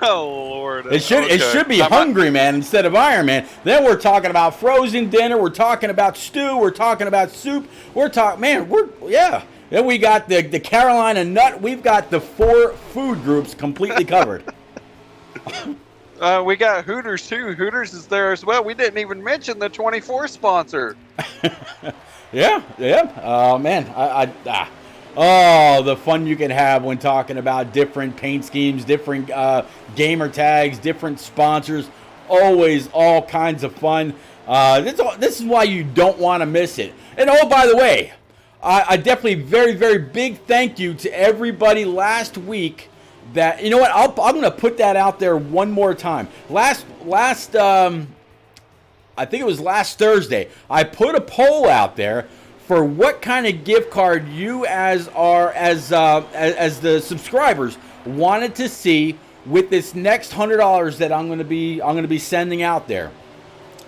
Speaker 2: Oh Lord!
Speaker 1: It should be Hungry Man instead of Iron Man. Then we're talking about frozen dinner. We're talking about stew. We're talking about soup. Then we got the Carolina Nut. We've got the 4 food groups completely covered.
Speaker 2: We got Hooters too. Hooters is there as well. We didn't even mention the 24 sponsor.
Speaker 1: Yeah. Oh man, Oh, the fun you can have when talking about different paint schemes, different gamer tags, different sponsors. Always all kinds of fun. This is why you don't want to miss it. And oh, by the way, I definitely very, very big thank you to everybody last week. That, you know what, I'm going to put that out there one more time. I think it was last Thursday, I put a poll out there for what kind of gift card you as the subscribers wanted to see with this next $100 that I'm going to be sending out there.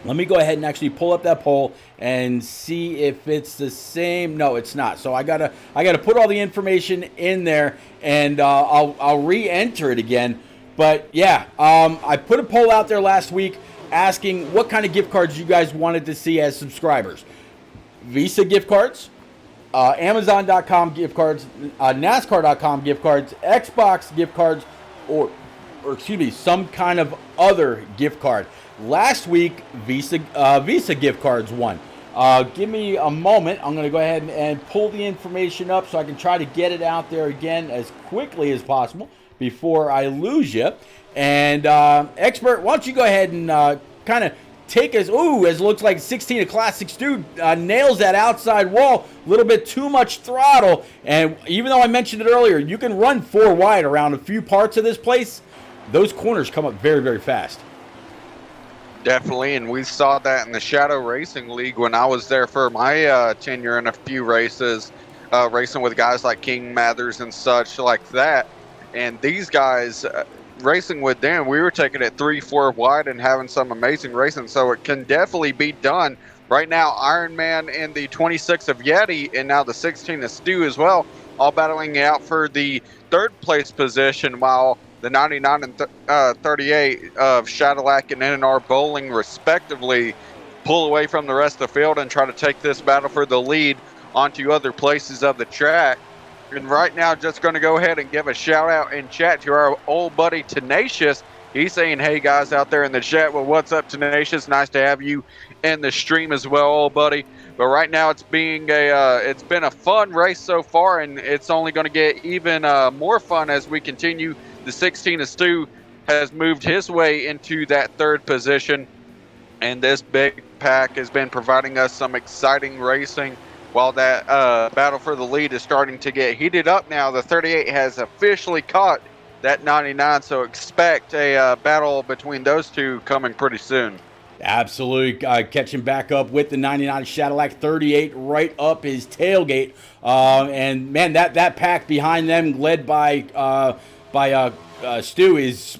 Speaker 1: Let me go ahead and actually pull up that poll and see if it's the same. No, it's not. So I gotta put all the information in there, and I'll re-enter it again. But yeah, I put a poll out there last week asking what kind of gift cards you guys wanted to see as subscribers. Visa gift cards, Amazon.com gift cards, NASCAR.com gift cards, Xbox gift cards, or some kind of other gift card. Last week, Visa gift cards won. Give me a moment. I'm going to go ahead and pull the information up so I can try to get it out there again as quickly as possible before I lose you. And Expert, why don't you go ahead and kind of take us, as it looks like 16 of Classic Stu nails that outside wall, a little bit too much throttle. And even though I mentioned it earlier, you can run 4 wide around a few parts of this place. Those corners come up very, very fast.
Speaker 2: Definitely, and we saw that in the Shadow Racing League when I was there for my tenure in a few races, racing with guys like King Mathers and such like that. And these guys, racing with them, we were taking it 3-4 wide and having some amazing racing. So it can definitely be done. Right now, Iron Man and the 26 of Yeti and now the 16 of Stu as well, all battling out for the 3rd place position, while the 99 and 38 of Shadowlack and NNR Bowling, respectively, pull away from the rest of the field and try to take this battle for the lead onto other places of the track. And right now, just going to go ahead and give a shout out in chat to our old buddy Tenacious. He's saying, hey guys out there in the chat, well, what's up, Tenacious? Nice to have you in the stream as well, old buddy. But right now, it's been a fun race so far, and it's only going to get even more fun as we continue. The 16 of Stu has moved his way into that 3rd position, and this big pack has been providing us some exciting racing while that battle for the lead is starting to get heated up now. The 38 has officially caught that 99, so expect a battle between those two coming pretty soon.
Speaker 1: Absolutely, catching back up with the 99 Shadowlack, 38 right up his tailgate, and man, that pack behind them, led by Stu, is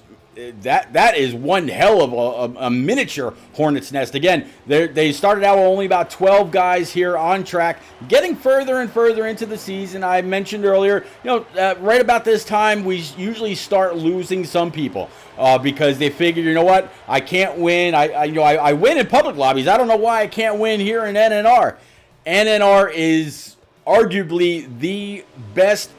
Speaker 1: that is one hell of a miniature hornet's nest. Again, they started out with only about 12 guys here on track, getting further and further into the season. I mentioned earlier, right about this time, we usually start losing some people because they figure, you know what, I can't win. I win in public lobbies. I don't know why I can't win here in NNR. NNR is arguably the best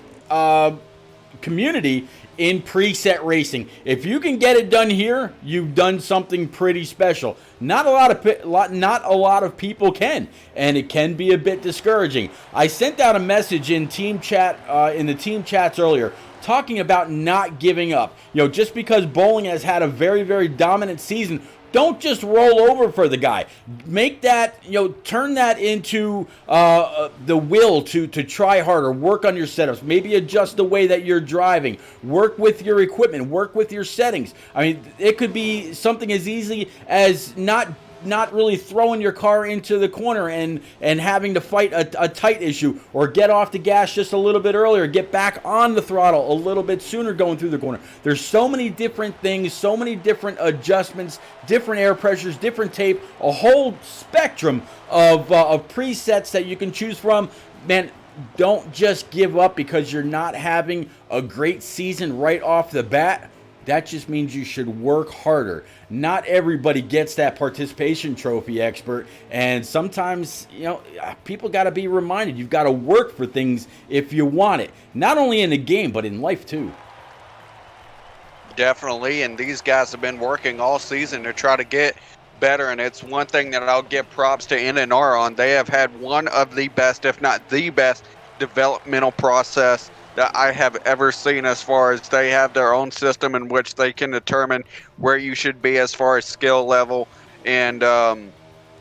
Speaker 1: community in preset racing. If you can get it done here, you've done something pretty special. Not a lot of people can, and it can be a bit discouraging. I sent out a message in team chat, in the team chats earlier, talking about not giving up. Just because bowling has had a very, very dominant season, don't just roll over for the guy. Make that, turn that into the will to try harder, work on your setups, maybe adjust the way that you're driving, work with your equipment, work with your settings. I mean, it could be something as easy as not really throwing your car into the corner and having to fight a tight issue, or get off the gas just a little bit earlier, get back on the throttle a little bit sooner going through the corner. There's so many different things, so many different adjustments, different air pressures, different tape, a whole spectrum of presets that you can choose from. Man, don't just give up because you're not having a great season right off the bat. That just means you should work harder. Not everybody gets that participation trophy, Expert. And sometimes, people got to be reminded you've got to work for things if you want it. Not only in the game, but in life too.
Speaker 2: Definitely, and these guys have been working all season to try to get better, and it's one thing that I'll give props to NNR on. They have had one of the best, if not the best, developmental process that I have ever seen, as far as they have their own system in which they can determine where you should be as far as skill level and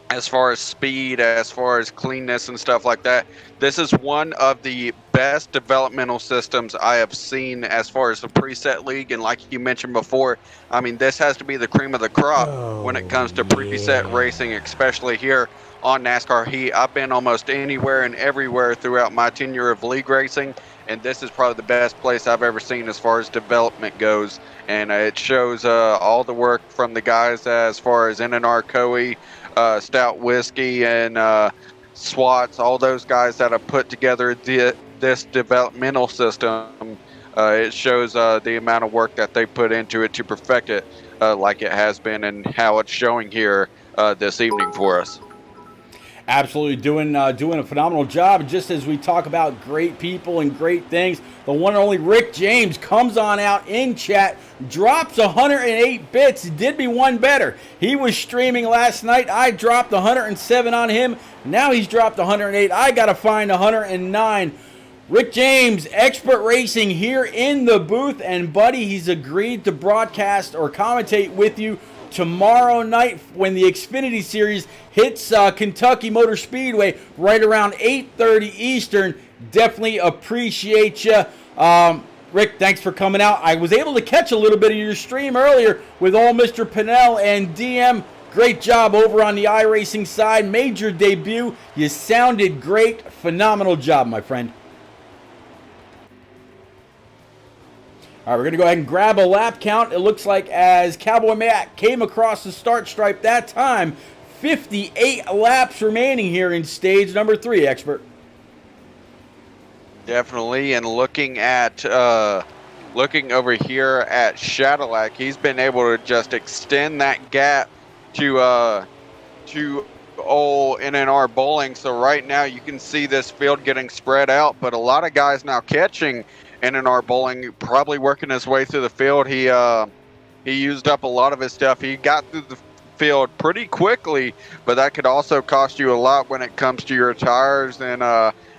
Speaker 2: as far as speed, as far as cleanness and stuff like that. This is one of the best developmental systems I have seen as far as the preset league. And like you mentioned before, I mean, this has to be the cream of the crop when it comes to preset racing, especially here on NASCAR Heat. I've been almost anywhere and everywhere throughout my tenure of league racing, and this is probably the best place I've ever seen as far as development goes. And it shows all the work from the guys as far as NNR Coe, Stout Whiskey, and SWATs, all those guys that have put together this developmental system. It shows the amount of work that they put into it to perfect it like it has been, and how it's showing here this evening for us.
Speaker 1: Absolutely doing a phenomenal job. Just as we talk about great people and great things, the one and only Rick James comes on out in chat, drops 108 bits, did me one better. He was streaming last night. I dropped 107 on him. Now he's dropped 108. I got to find 109. Rick James, Expert Racing here in the booth. And buddy, he's agreed to broadcast or commentate with you tomorrow night when the Xfinity Series hits Kentucky Motor Speedway right around 8:30 Eastern. Definitely appreciate you. Rick, thanks for coming out. I was able to catch a little bit of your stream earlier with old Mr. Pinnell and DM. Great job over on the iRacing side. Made your debut. You sounded great. Phenomenal job, my friend. All right, we're going to go ahead and grab a lap count. It looks like as Cowboy Matt came across the start stripe that time, 58 laps remaining here in stage number 3, Expert.
Speaker 2: Definitely, and looking over here at Shadowlac, he's been able to just extend that gap to old NNR Bowling. So right now you can see this field getting spread out, but a lot of guys now catching NNR Bowling, probably working his way through the field. He used up a lot of his stuff. He got through the field pretty quickly, but that could also cost you a lot when it comes to your tires and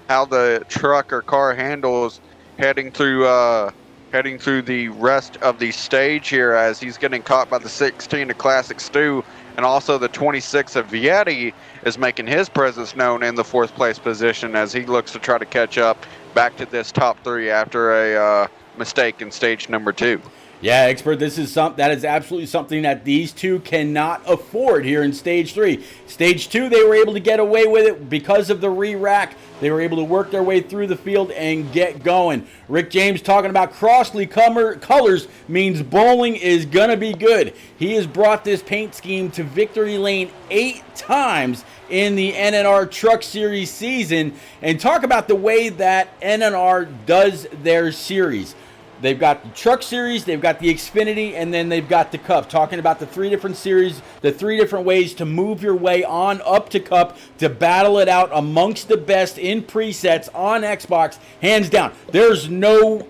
Speaker 2: how the truck or car handles heading through the rest of the stage here, as he's getting caught by the 16 of Classic Stu, and also the 26 of Vietti is making his presence known in the 4th place position as he looks to try to catch up back to this top 3 after a mistake in stage number 2.
Speaker 1: Yeah, Expert, that is absolutely something that these two cannot afford here in stage 3. Stage 2, they were able to get away with it because of the re-rack. They were able to work their way through the field and get going. Rick James talking about Crossley colors means bowling is going to be good. He has brought this paint scheme to victory lane 8 times in the NNR Truck Series season. And talk about the way that NNR does their series. They've got the Truck Series, they've got the Xfinity, and then they've got the Cup. Talking about the 3 different series, the 3 different ways to move your way on up to Cup, to battle it out amongst the best in presets on Xbox, hands down. There's nothing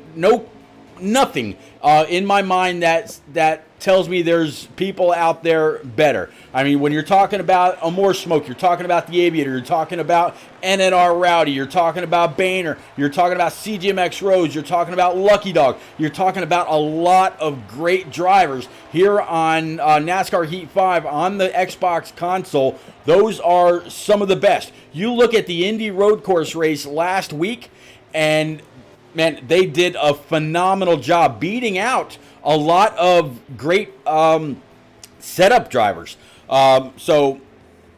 Speaker 1: in my mind that tells me there's people out there better. I mean, when you're talking about Amore Smoke, you're talking about the Aviator, you're talking about NNR Rowdy, you're talking about Boehner, you're talking about CGMX Rose, you're talking about Lucky Dog, you're talking about a lot of great drivers here on NASCAR Heat 5 on the Xbox console. Those are some of the best. You look at the Indy Road Course race last week, and man, they did a phenomenal job beating out a lot of great setup drivers. So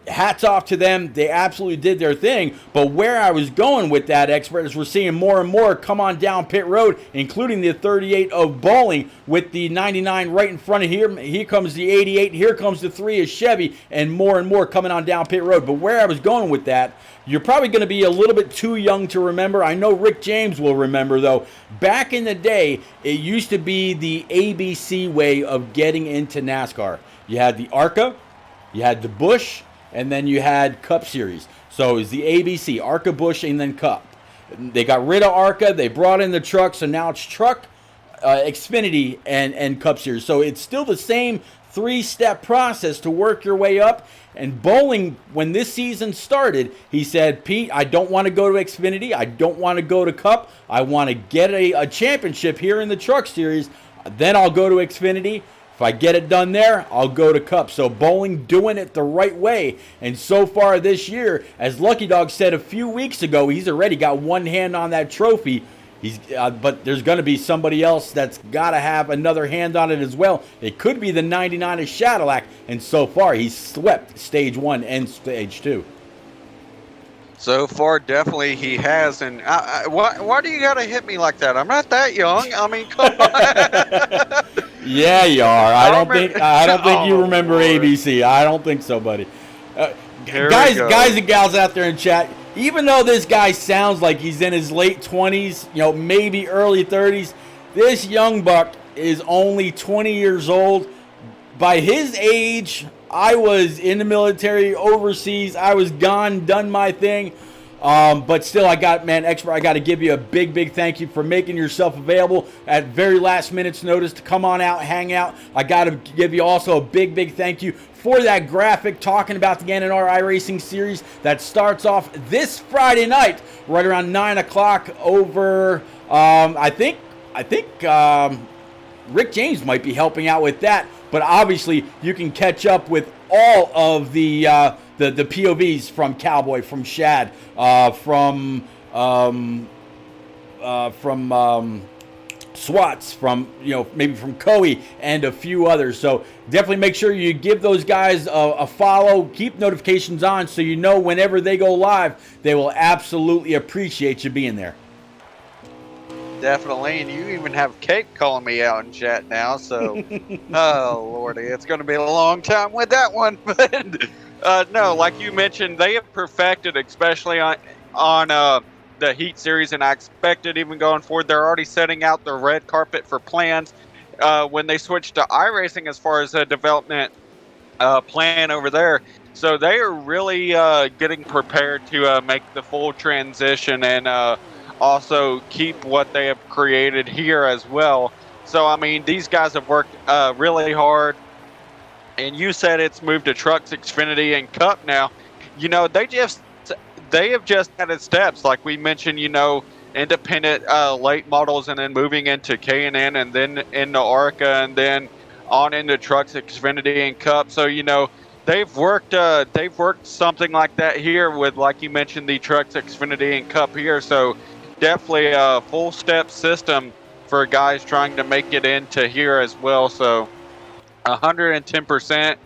Speaker 1: hats off to them. They absolutely did their thing. But where I was going with that, Expert, is we're seeing more and more come on down pit road, including the 38 of Bowling with the 99 right in front of here. Here comes the 88. Here comes the 3 of Chevy, and more coming on down pit road. But where I was going with that, you're probably going to be a little bit too young to remember. I know Rick James will remember, though. Back in the day, it used to be the ABC way of getting into NASCAR. You had the ARCA, you had the Busch, and then you had Cup Series. So it was the ABC, ARCA, Busch, and then Cup. They got rid of ARCA, they brought in the truck, so now it's truck, Xfinity, and Cup Series. So it's still the same 3-step process to work your way up. And Bowling, when this season started, he said, Pete, I don't want to go to Xfinity. I don't want to go to Cup. I want to get a championship here in the Truck Series. Then I'll go to Xfinity. If I get it done there, I'll go to Cup. So Bowling doing it the right way. And so far this year, as Lucky Dog said a few weeks ago, he's already got one hand on that trophy. But there's going to be somebody else that's got to have another hand on it as well. It could be the 99 of Shadowlac, and so far he's swept stage 1 and stage 2.
Speaker 2: So far, definitely he has. And why do you got to hit me like that? I'm not that young. I mean, come on.
Speaker 1: Yeah, you are. I don't think you remember
Speaker 2: Lord.
Speaker 1: ABC. I don't think so, buddy. Guys and gals out there in chat, even though this guy sounds like he's in his late 20s, maybe early 30s, this young buck is only 20 years old. By his age, I was in the military, overseas. I was gone, done my thing. But still, I got to give you a big thank you for making yourself available at very last minute's notice to come on out, hang out. I got to give you also a big thank you for that graphic talking about the NNR iRacing series that starts off this Friday night, right around 9 o'clock over, I think Rick James might be helping out with that. But obviously, you can catch up with all of the POVs from Cowboy, from Shad, from Swats, from maybe from Coey and a few others. So definitely make sure you give those guys a follow. Keep notifications on so you know whenever they go live. They will absolutely appreciate you being there.
Speaker 2: Definitely, and you even have Kate calling me out in chat now, so oh lordy, it's going to be a long time with that one. But no, like you mentioned, they have perfected, especially on the Heat series, and I expect it even going forward. They're already setting out the red carpet for plans when they switch to iRacing as far as a development plan over there. So they are really getting prepared to make the full transition and also keep what they have created here as well. So, I mean, these guys have worked really hard. And you said it's moved to Trucks, Xfinity, and Cup now. They have just added steps. Like we mentioned, independent late models and then moving into K&N and then into ARCA and then on into Trucks, Xfinity, and Cup. So, they've worked something like that here with, like you mentioned, the Trucks, Xfinity, and Cup here. So definitely a full step system for guys trying to make it into here as well. So 110%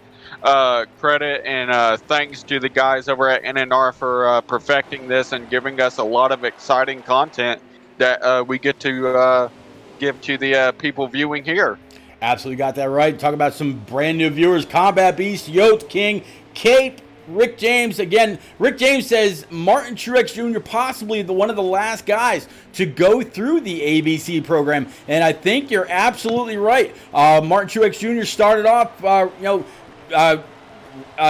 Speaker 2: credit and thanks to the guys over at NNR for perfecting this and giving us a lot of exciting content that we get to give to the people viewing here.
Speaker 1: Absolutely got that right. Talk about some brand new viewers. Combat Beast, Yote King, Cape, Rick James. Again, Rick James says Martin Truex Jr. possibly one of the last guys to go through the ABC program. And I think you're absolutely right. Martin Truex Jr. started off,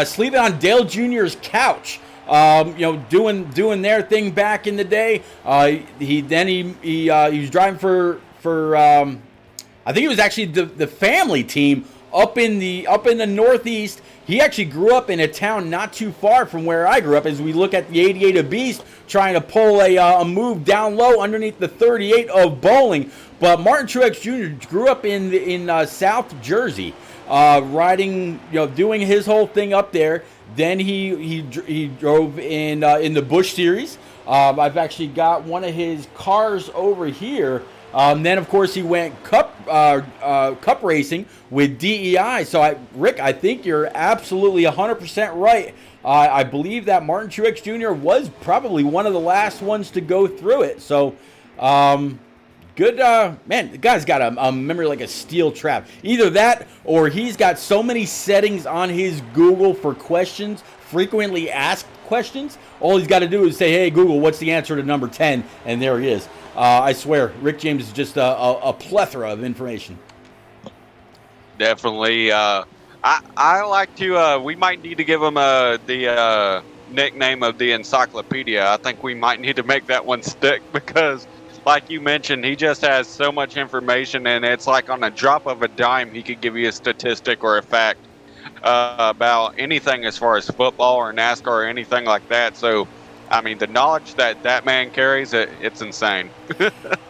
Speaker 1: sleeping on Dale Jr.'s couch. Doing their thing back in the day. He was driving for I think it was actually the family team up in the Northeast. He actually grew up in a town not too far from where I grew up. As we look at the 88 of Beast trying to pull a move down low underneath the 38 of Bowling, but Martin Truex Jr. grew up in South Jersey, riding, doing his whole thing up there. Then he drove in the Busch Series. I've actually got one of his cars over here. Then, of course, he went cup racing with DEI. So, Rick, I think you're absolutely 100% right. I believe that Martin Truex Jr. was probably one of the last ones to go through it. So, good. Man, the guy's got a memory like a steel trap. Either that or he's got so many settings on his Google for questions, frequently asked questions. All he's got to do is say, hey, Google, what's the answer to number 10? And there he is. I swear, Rick James is just a plethora of information.
Speaker 2: Definitely. I like to, we might need to give him the nickname of the encyclopedia. I think we might need to make that one stick because, like you mentioned, he just has so much information, and it's like on a drop of a dime, he could give you a statistic or a fact about anything as far as football or NASCAR or anything like that. So, I mean, the knowledge that man carries, it's insane.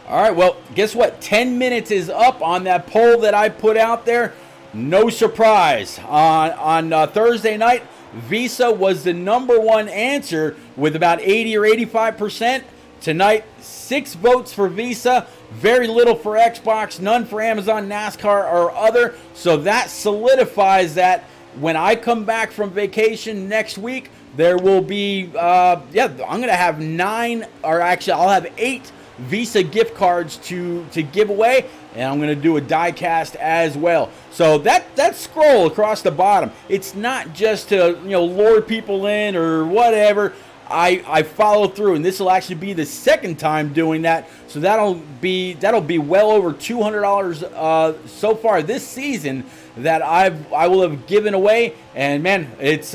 Speaker 1: All right, well, guess what? 10 minutes is up on that poll that I put out there. No surprise. On Thursday night, Visa was the number one answer with about 80 or 85%. Tonight, 6 votes for Visa, very little for Xbox, none for Amazon, NASCAR, or other. So that solidifies that when I come back from vacation next week, there will be, I'm going to have 9, or actually I'll have 8 Visa gift cards to give away, and I'm going to do a die cast as well. So that scroll across the bottom, it's not just to lure people in or whatever. I follow through, and this will actually be the second time doing that. So that'll be well over $200 so far this season that I will have given away. And man, it's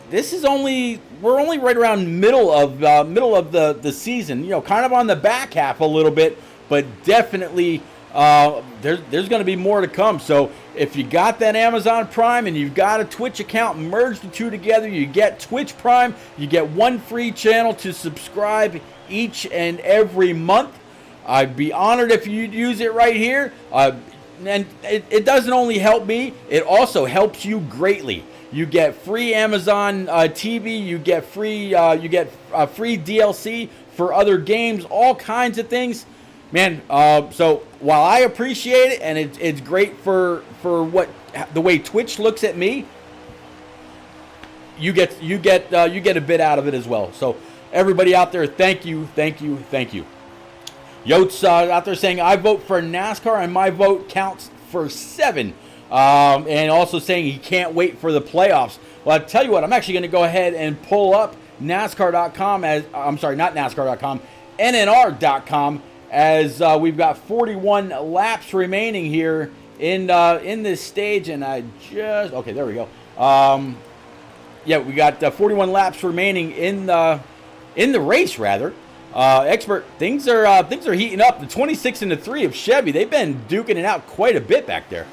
Speaker 1: this is we're only right around middle of the season. Kind of on the back half a little bit, but definitely there's going to be more to come. So if you got that Amazon Prime and you've got a Twitch account, merge the two together. You get Twitch Prime. You get one free channel to subscribe each and every month. I'd be honored if you'd use it right here. And it doesn't only help me, it also helps you greatly. You get free Amazon TV. You get free DLC for other games, all kinds of things. Man, so while I appreciate it and it's great for the way Twitch looks at me, you get a bit out of it as well. So everybody out there, thank you. Yotes out there saying I vote for NASCAR and my vote counts for 7. And also saying he can't wait for the playoffs. Well, I'll tell you what, I'm actually going to go ahead and pull up NASCAR.com not NASCAR.com, NNR.com, as we've got 41 laps remaining here in this stage, and okay, there we go. We got 41 laps remaining in the race, rather. Expert, things are heating up. The 26 and the 3 of Chevy, they've been duking it out quite a bit back there.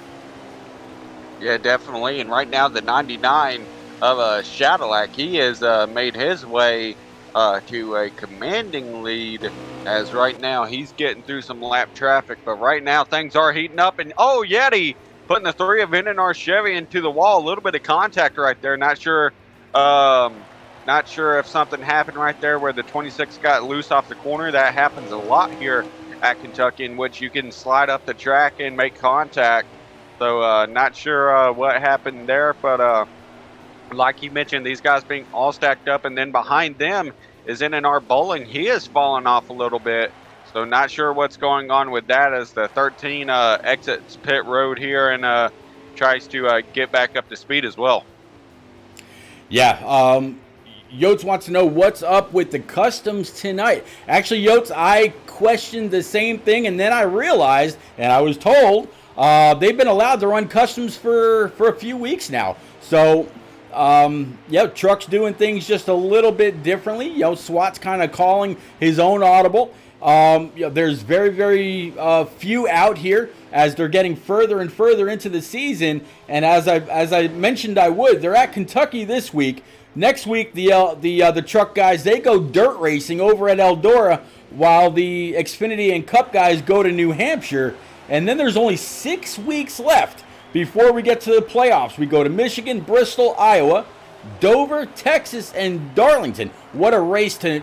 Speaker 2: Yeah, definitely. And right now, the 99 of Shadilak, he has made his way to a commanding lead, as right now he's getting through some lap traffic. But right now, things are heating up. And, Yeti putting the 3 of NNR Chevy into the wall. A little bit of contact right there. Not sure if something happened right there where the 26 got loose off the corner. That happens a lot here at Kentucky, in which you can slide up the track and make contact. So not sure what happened there, but like you mentioned, these guys being all stacked up, and then behind them is NNR Bowling. He has fallen off a little bit, so not sure what's going on with that as the 13 exits pit road here and tries to get back up to speed as well.
Speaker 1: Yeah, Yotes wants to know what's up with the customs tonight. Actually, Yotes, I questioned the same thing, and then I realized, and I was told, they've been allowed to run customs for a few weeks now. So, Truck's doing things just a little bit differently. SWAT's kind of calling his own audible. There's very, very few out here as they're getting further and further into the season. And as I mentioned they're at Kentucky this week. Next week, the truck guys, they go dirt racing over at Eldora, while the Xfinity and Cup guys go to New Hampshire. And then there's only 6 weeks left before we get to the playoffs. We go to Michigan, Bristol, Iowa, Dover, Texas, and Darlington. What a race to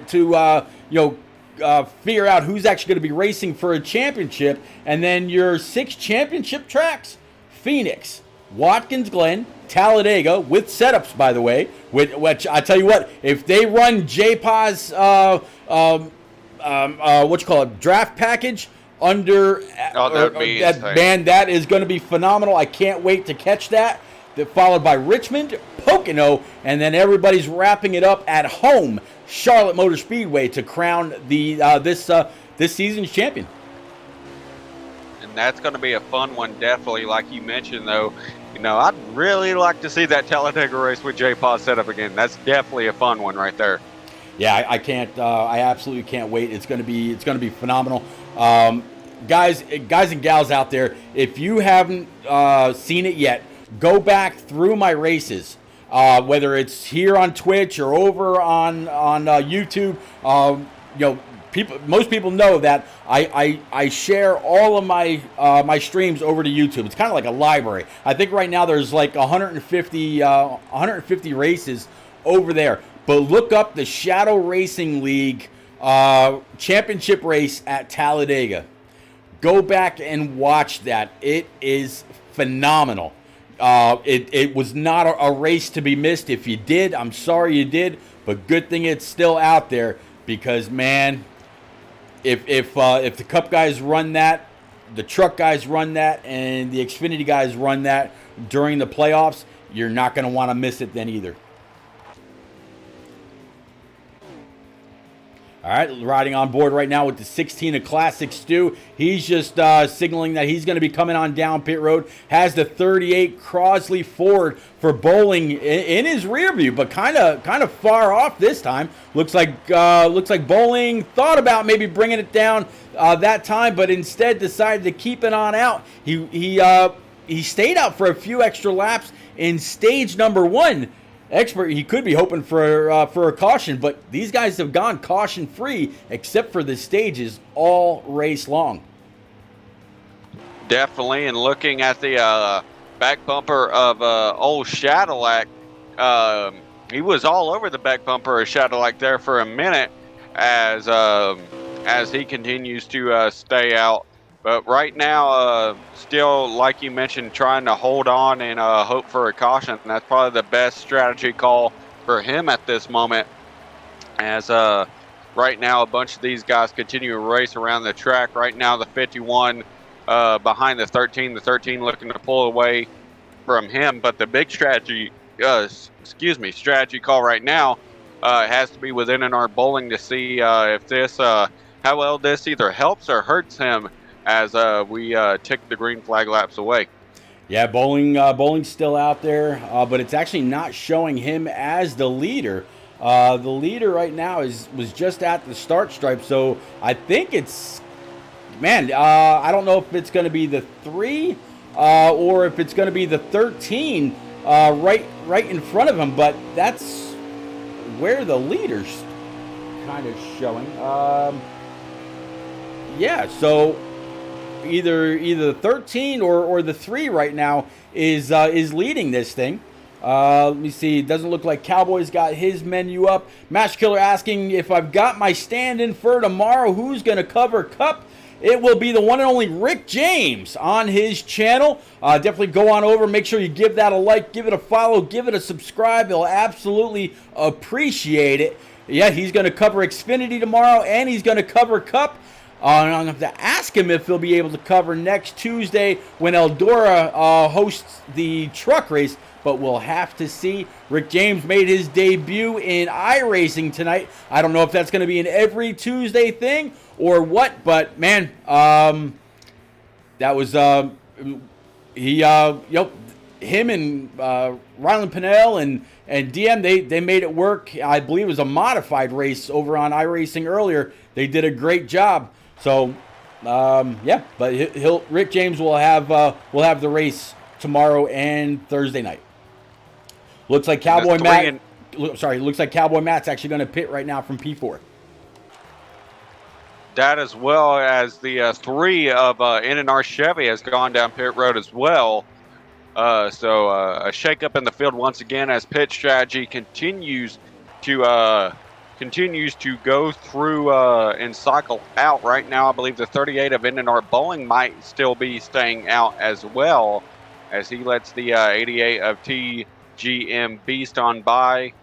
Speaker 1: figure out who's actually going to be racing for a championship. And then your 6 championship tracks: Phoenix, Watkins Glen, Talladega, with setups, by the way. Which I tell you what, if they run J-Paw's draft package under that is going to be phenomenal. I can't wait to catch that. Followed by Richmond, Pocono, and then everybody's wrapping it up at home, Charlotte Motor Speedway, to crown the this season's champion.
Speaker 2: And that's going to be a fun one, definitely. Like you mentioned, though, I'd really like to see that Talladega race with J-Paw set up again. That's definitely a fun one right there.
Speaker 1: Yeah, I absolutely can't wait. It's going to be phenomenal. Guys and gals out there, if you haven't seen it yet, go back through my races, whether it's here on Twitch or over on YouTube. Most people know that I share all of my streams over to YouTube. It's kind of like a library. I think right now there's like 150 races over there. But look up the Shadow Racing League championship race at Talladega. Go back and watch that. It is phenomenal. It was not a race to be missed. If you did, I'm sorry you did, but good thing it's still out there, because man, if the Cup guys run that, the truck guys run that, and the Xfinity guys run that during the playoffs, you're not going to want to miss it then either. All right, riding on board right now with the 16 of Classic Stu. He's just signaling that he's going to be coming on down pit road. Has the 38 Crosley Ford for Bowling in his rear view, but kind of far off this time. Looks like Bowling thought about maybe bringing it down that time, but instead decided to keep it on out. He stayed out for a few extra laps in stage number 1. Expert, he could be hoping for a caution, but these guys have gone caution free except for the stages all race long.
Speaker 2: Definitely, and looking at the back bumper of old Cadillac, he was all over the back bumper of Cadillac there for a minute as he continues to stay out. But right now, still, like you mentioned, trying to hold on and hope for a caution. And that's probably the best strategy call for him at this moment. As right now, a bunch of these guys continue to race around the track. Right now, the 51 behind the 13. The 13 looking to pull away from him. But the big strategy call right now has to be with NNR Bowling to see if this, how well this either helps or hurts him as we tick the green flag laps away.
Speaker 1: Yeah, Bowling's still out there, but it's actually not showing him as the leader. The leader right now was just at the start stripe, so I think it's, I don't know if it's going to be the 3 or if it's going to be the 13 right in front of him, but that's where the leader's kind of showing. Yeah, so either the 13 or the 3 right now is leading this thing. Let me see. It doesn't look like Cowboy's got his menu up. Match Killer asking if I've got my stand-in for tomorrow, who's going to cover Cup? It will be the one and only Rick James on his channel. Definitely go on over. Make sure you give that a like, give it a follow, give it a subscribe. He'll absolutely appreciate it. Yeah, he's going to cover Xfinity tomorrow, and he's going to cover Cup. I'm going to have to ask him if he'll be able to cover next Tuesday when Eldora hosts the truck race, but we'll have to see. Rick James made his debut in iRacing tonight. I don't know if that's going to be an every Tuesday thing or what, but man, that was him and Ryland Pinnell and DM, they made it work. I believe it was a modified race over on iRacing earlier. They did a great job. So, but Rick James will have the race tomorrow and Thursday night. Looks like Cowboy Matt. Looks like Cowboy Matt's actually going to pit right now from P4.
Speaker 2: That as well as the 3 of NNR Chevy has gone down pit road as well. So a shakeup in the field once again as pit strategy continues to go through and cycle out. Right now, I believe the 38 of NNR Bowling might still be staying out as well as he lets the 88 of TGM Beast on by.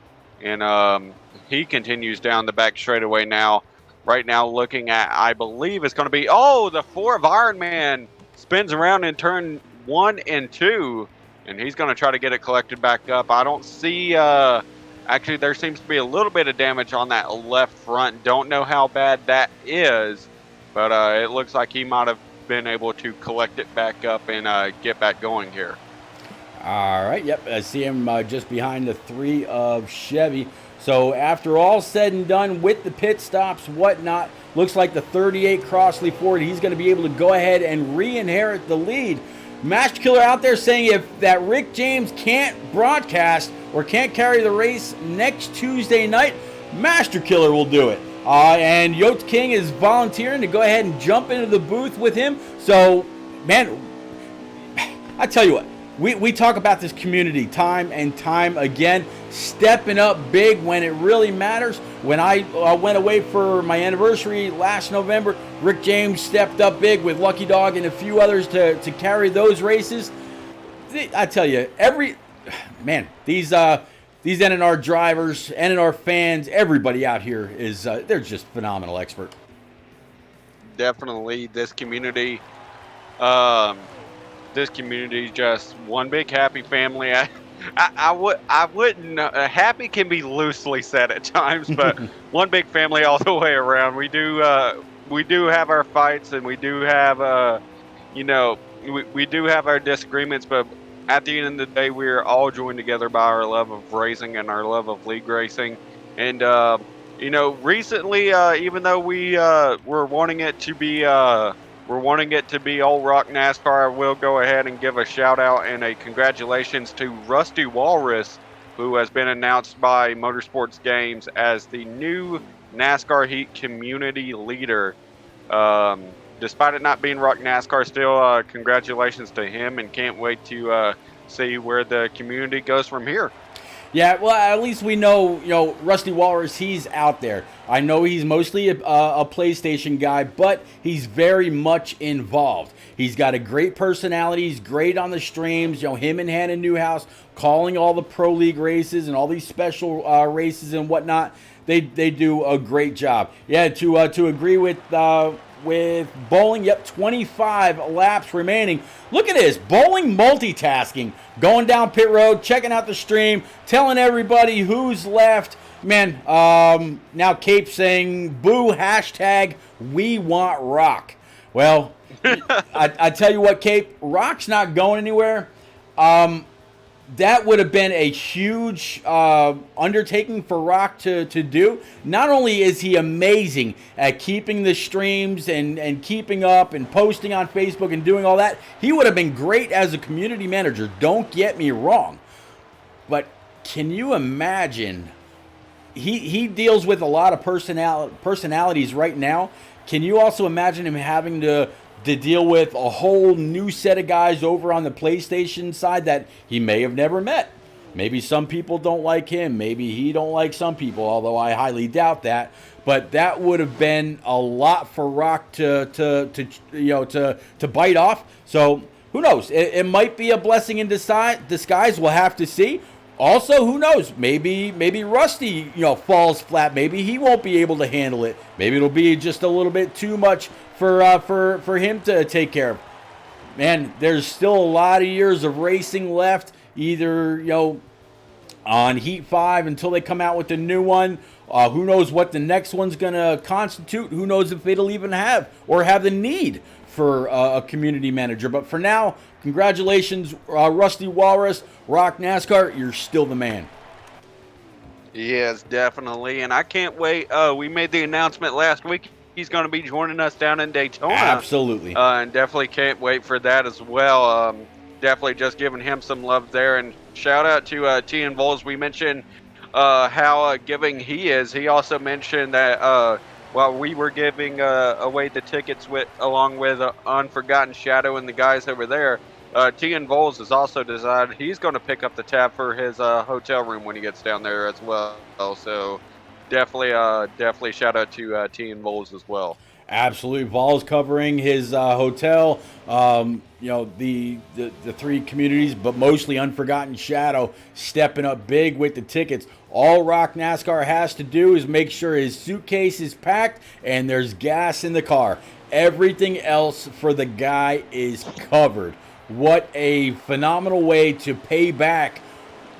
Speaker 2: And he continues down the back straightaway now. Right now looking at, I believe it's going to be, the 4 of Iron Man spins around in turn 1 and 2. And he's going to try to get it collected back up. I don't see... Actually, there seems to be a little bit of damage on that left front. Don't know how bad that is, but it looks like he might have been able to collect it back up and get back going here.
Speaker 1: All right, yep, I see him just behind the 3 of Chevy. So after all said and done with the pit stops, whatnot, looks like the 38 Crossley Ford, he's going to be able to go ahead and re-inherit the lead. Match Killer out there saying if that Rick James can't broadcast or can't carry the race next Tuesday night, Master Killer will do it. And Yotes King is volunteering to go ahead and jump into the booth with him. So, man, I tell you what, we talk about this community time and time again, stepping up big when it really matters. When I went away for my anniversary last November, Rick James stepped up big with Lucky Dog and a few others to carry those races. I tell you, these NNR drivers, NNR fans, everybody out here is they're just phenomenal expert.
Speaker 2: Definitely, this community just one big happy family. I wouldn't. Happy can be loosely said at times, but one big family all the way around. We do have our fights, and we do have you know, we do have our disagreements, but at the end of the day, we're all joined together by our love of racing and our love of league racing. And recently, even though we're wanting it to be Old Rock NASCAR, I will go ahead and give a shout out and a congratulations to Rusty Walrus, who has been announced by Motorsports Games as the new NASCAR Heat community leader. Despite it not being Rock NASCAR, still congratulations to him, and can't wait to see where the community goes from here.
Speaker 1: Yeah, well, at least we know, Rusty Walrus, he's out there. I know he's mostly a PlayStation guy, but he's very much involved. He's got a great personality. He's great on the streams. Him and Hannah Newhouse calling all the Pro League races and all these special races and whatnot. They do a great job. Yeah, to agree with Bowling, yep, 25 laps remaining. Look at this, Bowling multitasking, going down pit road, checking out the stream, telling everybody who's left. Man, now Cape saying, boo, hashtag, we want Rock. Well, I tell you what, Cape, Rock's not going anywhere. That would have been a huge undertaking for Rock to do. Not only is he amazing at keeping the streams and keeping up and posting on Facebook and doing all that, he would have been great as a community manager. Don't get me wrong. But can you imagine? He deals with a lot of personalities right now. Can you also imagine him having to deal with a whole new set of guys over on the PlayStation side that he may have never met? Maybe some people don't like him. Maybe he don't like some people, although I highly doubt that. But that would have been a lot for Rock to bite off. So who knows? It might be a blessing in disguise. We'll have to see. Also, who knows? Maybe Rusty, falls flat. Maybe he won't be able to handle it. Maybe it'll be just a little bit too much for him to take care of. Man, there's still a lot of years of racing left. Either on Heat 5 until they come out with the new one. Who knows what the next one's gonna constitute? Who knows if it'll even have the need for a community manager? But for now, congratulations, Rusty Walrus, Rock NASCAR. You're still the man.
Speaker 2: Yes, definitely, and I can't wait. We made the announcement last week. He's going to be joining us down in Daytona.
Speaker 1: Absolutely.
Speaker 2: And definitely can't wait for that as well. Definitely just giving him some love there. And shout out to T and Vols. We mentioned how giving he is. He also mentioned that while we were giving away the tickets along with Unforgotten Shadow and the guys over there, T and Vols has also decided he's going to pick up the tab for his hotel room when he gets down there as well. So definitely shout out to T and Vols as well.
Speaker 1: Absolutely. Vols covering his hotel, the three communities, but mostly Unforgotten Shadow stepping up big with the tickets. All Rock NASCAR has to do is make sure his suitcase is packed and there's gas in the car. Everything else for the guy is covered. What a phenomenal way to pay back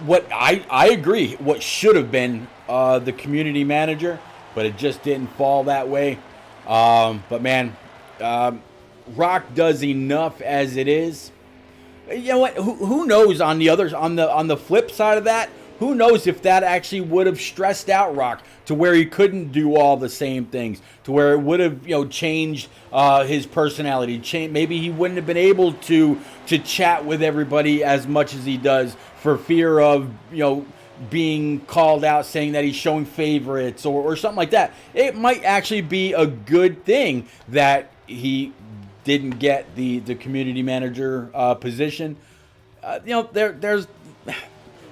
Speaker 1: what I agree, what should have been the community manager, but it just didn't fall that way. But man, Rock does enough as it is. You know what? Who knows on the flip side of that? Who knows if that actually would have stressed out Rock to where he couldn't do all the same things, to where it would have changed his personality. Maybe he wouldn't have been able to chat with everybody as much as he does for fear of being called out, saying that he's showing favorites or something like that. It might actually be a good thing that he didn't get the community manager position.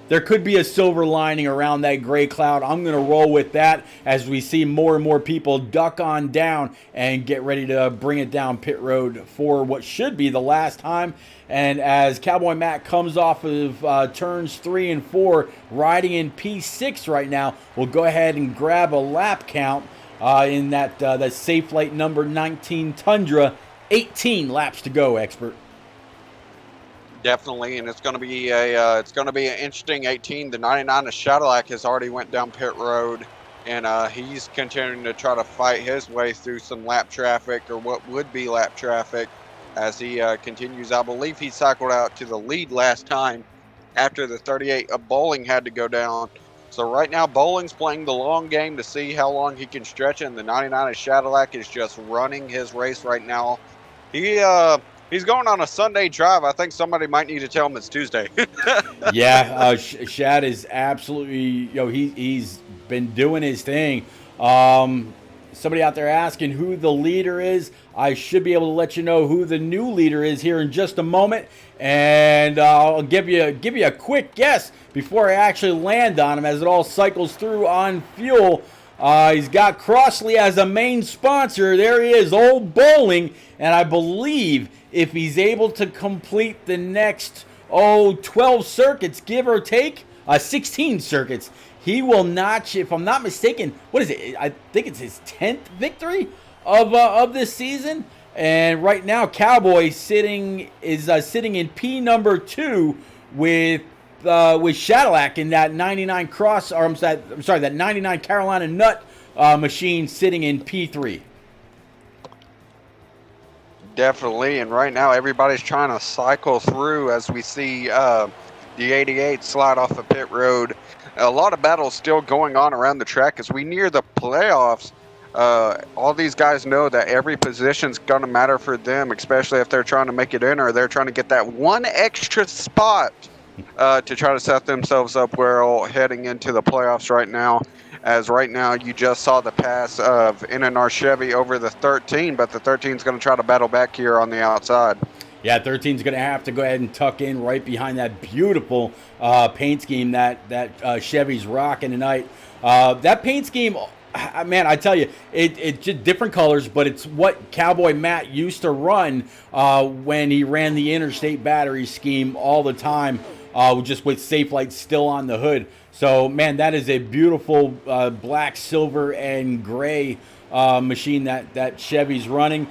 Speaker 1: There could be a silver lining around that gray cloud. I'm going to roll with that as we see more and more people duck on down and get ready to bring it down pit road for what should be the last time. And as Cowboy Matt comes off of turns 3 and 4, riding in P6 right now, we'll go ahead and grab a lap count in that Safe Light number 19 Tundra. 18 laps to go, expert.
Speaker 2: Definitely, and it's going to be an interesting 18. The 99 of Cadillac has already went down pit road, and he's continuing to try to fight his way through some lap traffic, or what would be lap traffic, as he continues. I believe he cycled out to the lead last time after the 38 of Bowling had to go down. So right now, Bowling's playing the long game to see how long he can stretch it, and the 99 of Cadillac is just running his race right now. He's going on a Sunday drive. I think somebody might need to tell him it's Tuesday.
Speaker 1: Yeah, Shad is absolutely, he's been doing his thing. Somebody out there asking who the leader is. I should be able to let you know who the new leader is here in just a moment, and I'll give you a quick guess before I actually land on him as it all cycles through on fuel. He's got Crossley as a main sponsor. There he is, Old Bowling, and I believe if he's able to complete the next 12 circuits, give or take, 16 circuits, he will notch, if I'm not mistaken, what is it? I think it's his 10th victory of this season. And right now, Cowboy is sitting in P number 2 with Cadillac in that 99 that 99 Carolina Nut machine sitting in P3.
Speaker 2: Definitely, and right now everybody's trying to cycle through as we see the 88 slide off the pit road. A lot of battles still going on around the track as we near the playoffs. All these guys know that every position's going to matter for them, especially if they're trying to make it in or they're trying to get that one extra spot to try to set themselves up well heading into the playoffs right now. As right now you just saw the pass of NNR Chevy over the 13, but the 13 is going to try to battle back here on the outside.
Speaker 1: Yeah, 13 is going to have to go ahead and tuck in right behind that beautiful paint scheme that Chevy's rocking tonight. That paint scheme, man, I tell you, it's just different colors, but it's what Cowboy Matt used to run when he ran the Interstate Battery scheme all the time, just with Safe Light still on the hood. So, man, that is a beautiful black, silver, and gray machine that Chevy's running.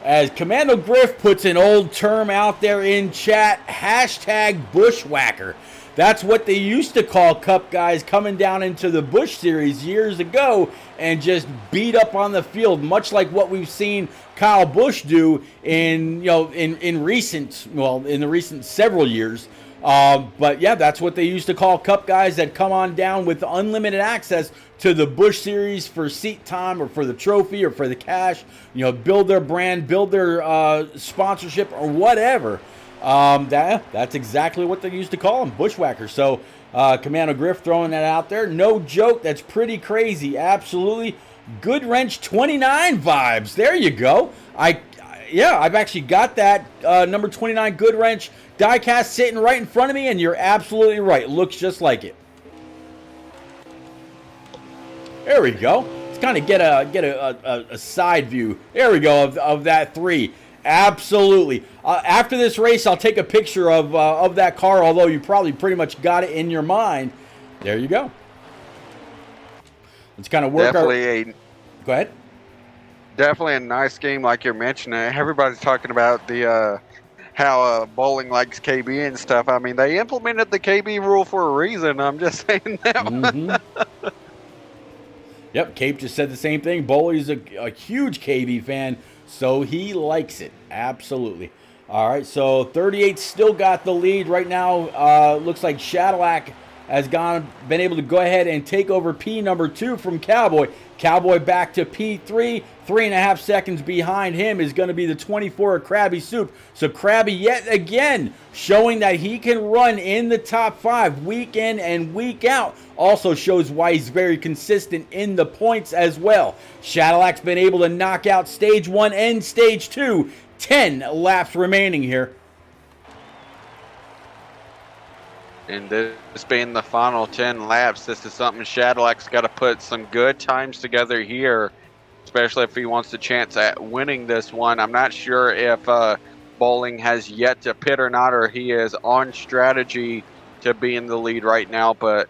Speaker 1: As Commando Griff puts an old term out there in chat, hashtag bushwhacker. That's what they used to call Cup guys coming down into the Busch Series years ago and just beat up on the field, much like what we've seen Kyle Busch do in the recent several years. But yeah, that's what they used to call Cup guys that come on down with unlimited access to the Busch Series for seat time or for the trophy or for the cash, build their brand, build their sponsorship or whatever. That's exactly what they used to call them, bushwhackers. So Commando Griff throwing that out there. No joke, that's pretty crazy. Absolutely. Good Wrench 29 vibes. There you go. I've actually got that number 29 Good Wrench diecast sitting right in front of me, and you're absolutely right. It looks just like it. There we go. Let's kind of get a side view. There we go of that 3. Absolutely. After this race, I'll take a picture of that car, although you probably pretty much got it in your mind. There you go. Let's kind of work Go ahead.
Speaker 2: Definitely a nice game like you're mentioning. Everybody's talking about the how Bowling likes KB and stuff. I mean, they implemented the KB rule for a reason. I'm just saying that.
Speaker 1: Mm-hmm. Yep, Cape just said the same thing. Bowling's a huge KB fan, so he likes it. Absolutely. All right, so 38 still got the lead right now. Looks like Cadillac has been able to go ahead and take over P number 2 from Cowboy. Cowboy back to P3. 3.5 seconds behind him is going to be the 24 of Krabby Soup. So Krabby yet again showing that he can run in the top 5 week in and week out. Also shows why he's very consistent in the points as well. Cadillac's been able to knock out stage 1 and stage 2. 10 laps remaining here.
Speaker 2: And this being the final 10 laps, this is something Cadillac's got to put some good times together here, especially if he wants a chance at winning this one. I'm not sure if Bowling has yet to pit or not, or he is on strategy to be in the lead right now. But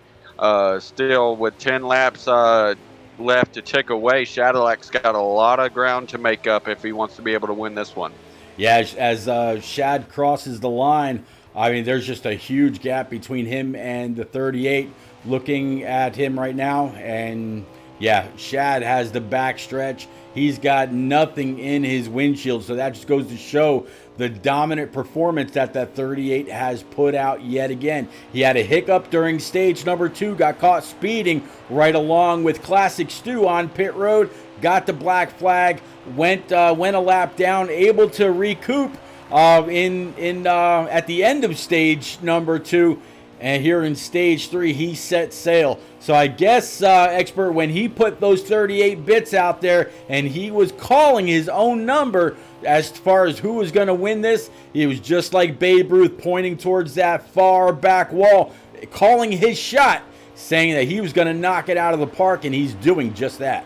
Speaker 2: still, with 10 laps left to tick away, Cadillac's got a lot of ground to make up if he wants to be able to win this one.
Speaker 1: Yeah, as Shad crosses the line, I mean, there's just a huge gap between him and the 38. Looking at him right now, and yeah, Shad has the backstretch. He's got nothing in his windshield, so that just goes to show the dominant performance that 38 has put out yet again. He had a hiccup during stage number 2, got caught speeding right along with Classic Stu on pit road, got the black flag, went a lap down, able to recoup at the end of stage number 2. And here in stage 3, he set sail. So I guess, Expert, when he put those 38 bits out there and he was calling his own number as far as who was going to win this, he was just like Babe Ruth pointing towards that far back wall, calling his shot, saying that he was going to knock it out of the park, and he's doing just that.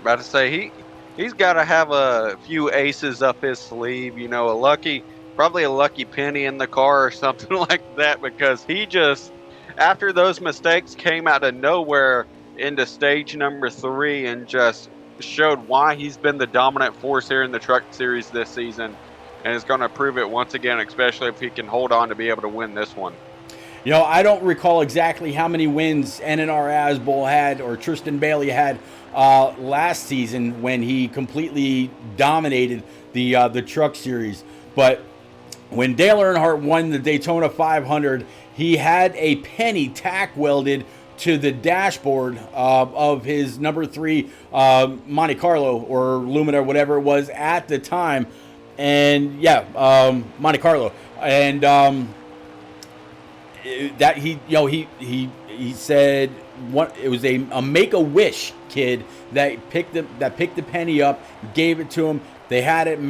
Speaker 2: About to say, he's got to have a few aces up his sleeve, you know, probably a lucky penny in the car or something like that, because he just, after those mistakes, came out of nowhere into stage number 3 and just showed why he's been the dominant force here in the Truck Series this season, and is going to prove it once again, especially if he can hold on to be able to win this one.
Speaker 1: You know, I don't recall exactly how many wins NNR Asbol had or Tristan Bailey had last season when he completely dominated the Truck Series, but when Dale Earnhardt won the Daytona 500, he had a penny tack welded to the dashboard of his number 3 Monte Carlo or Lumina, whatever it was at the time, and Monte Carlo, and that he said it was a Make-A-Wish kid that picked the penny up, gave it to him. They had it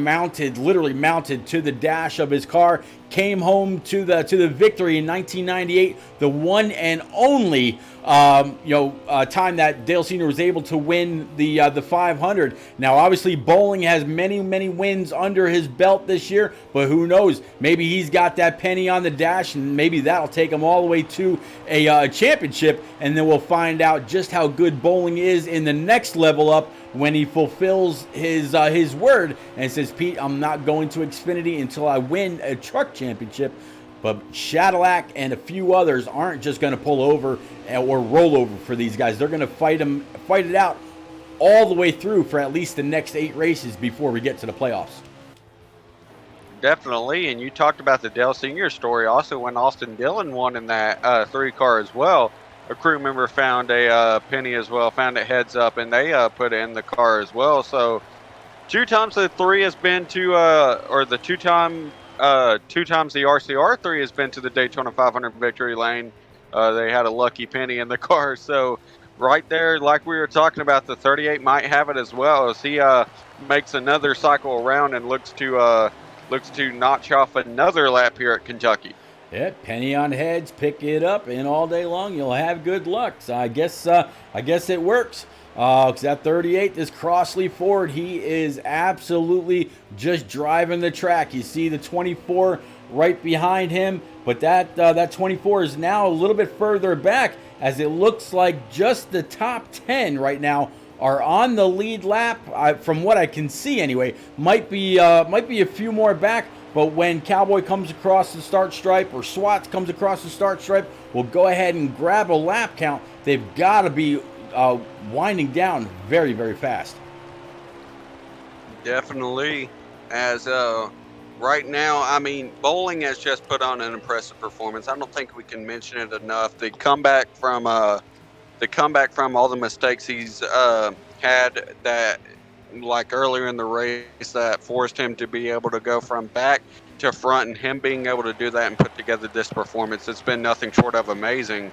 Speaker 1: literally mounted to the dash of his car. Came home to the victory in 1998, the one and only time that Dale Sr. was able to win the 500. Now, obviously, Bowling has many wins under his belt this year, but who knows? Maybe he's got that penny on the dash, and maybe that'll take him all the way to a championship, and then we'll find out just how good Bowling is in the next level up when he fulfills his word and says, Pete, I'm not going to Xfinity until I win a truck championship. But Cadillac and a few others aren't just going to pull over or roll over for these guys. They're going to fight it out all the way through for at least the next 8 races before we get to the playoffs.
Speaker 2: Definitely, and you talked about the Dale Sr. story also when Austin Dillon won in that 3 car as well. A crew member found a penny as well, found it heads up, and they put it in the car as well. So 2 times the 3 has been to, or the 2 times the RCR 3 has been to the Daytona 500 victory lane. They had a lucky penny in the car. So right there, like we were talking about, the 38 might have it as well as he makes another cycle around and looks to notch off another lap here at Kentucky.
Speaker 1: Yeah, penny on heads, pick it up, and all day long you'll have good luck. So I guess it works. Because that 38, this Crossley Ford, he is absolutely just driving the track. You see the 24 right behind him, but that 24 is now a little bit further back, as it looks like just the top 10 right now are on the lead lap. From what I can see, anyway, might be a few more back. But when Cowboy comes across the start stripe or Swats comes across the start stripe, we'll go ahead and grab a lap count. They've got to be winding down very, very fast.
Speaker 2: Definitely. As right now, I mean, Bowling has just put on an impressive performance. I don't think we can mention it enough. The comeback from all the mistakes he's had, that like earlier in the race, that forced him to be able to go from back to front, and him being able to do that and put together this performance, it's been nothing short of amazing.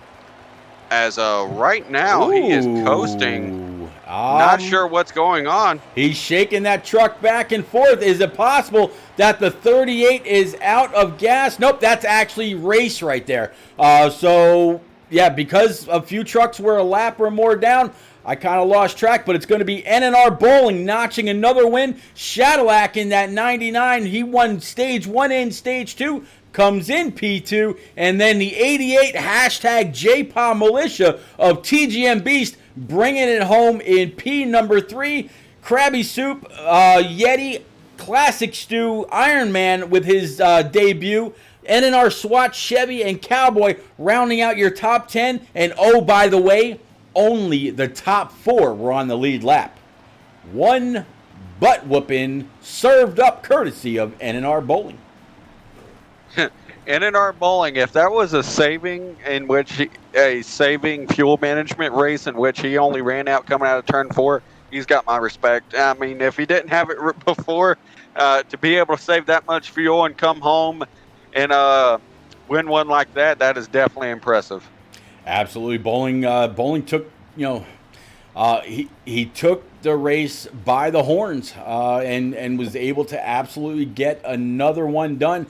Speaker 2: As right now, he is coasting. Not sure what's going on.
Speaker 1: He's shaking that truck back and forth. Is it possible that the 38 is out of gas? Nope, that's actually race right there. So, yeah, because a few trucks were a lap or more down, I kind of lost track, but it's going to be NNR Bowling notching another win. Cadillac in that 99. He won stage 1 and stage 2. Comes in P2, and then the 88 hashtag JPA Militia of TGM Beast bringing it home in P number 3. Krabby Soup, Yeti Classic Stu, Iron Man with his debut. NNR, SWAT, Chevy, and Cowboy rounding out your top 10. And oh, by the way, only the top 4 were on the lead lap. One butt whooping served up courtesy of NNR Bowling.
Speaker 2: NNR Bowling, if that was a saving fuel management race in which he only ran out coming out of turn 4, he's got my respect. I mean, if he didn't have it before, to be able to save that much fuel and come home and win one like that, that is definitely impressive.
Speaker 1: Absolutely, Bowling took he took the race by the horns and was able to absolutely get another one done.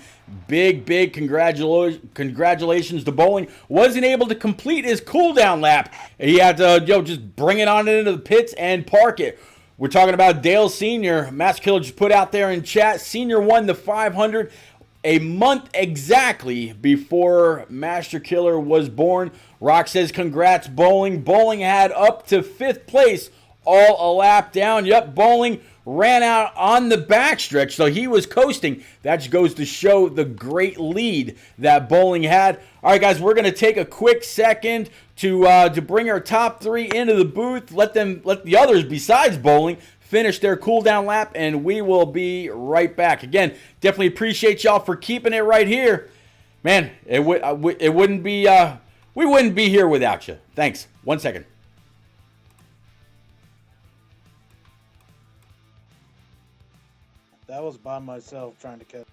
Speaker 1: Big congratulations to Bowling. Wasn't able to complete his cool down lap. He had to just bring it on into the pits and park it. We're talking about Dale Sr. Master Killer just put out there in chat. Sr. won the 500 a month exactly before Master Killer was born. Rock says, congrats, Bowling. Bowling had up to 5th place, all a lap down. Yep, Bowling ran out on the backstretch, so he was coasting. That just goes to show the great lead that Bowling had. All right, guys, we're going to take a quick second to bring our top 3 into the booth. Let the others besides Bowling finish their cool down lap, and we will be right back. Again, definitely appreciate y'all for keeping it right here. Man, it wouldn't be we wouldn't be here without you. Thanks. 1 second.
Speaker 4: That was by myself trying to catch.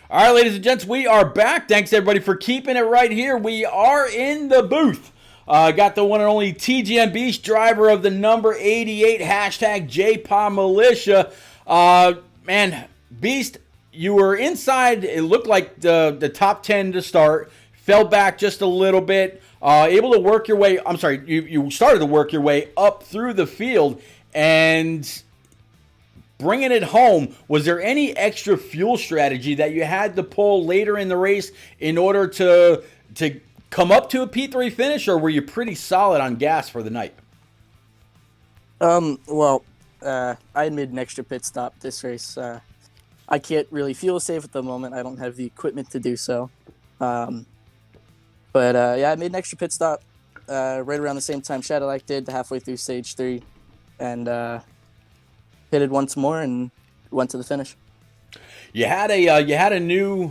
Speaker 1: All right, ladies and gents, we are back. Thanks, everybody, for keeping it right here. We are in the booth. Got the one and only TGM Beast, driver of the number 88, hashtag JPA Militia. Man, Beast, you were inside, it looked like the top 10 to start, fell back just a little bit, able to work your way, you started to work your way up through the field, and bringing it home, was there any extra fuel strategy that you had to pull later in the race in order to come up to a P3 finish, or were you pretty solid on gas for the night?
Speaker 5: Well, I had made an extra pit stop this race. I can't really fuel safe at the moment. I don't have the equipment to do so. Yeah, I made an extra pit stop right around the same time Shadowlight did, halfway through stage 3, and pitted once more and went to the finish.
Speaker 1: You had a new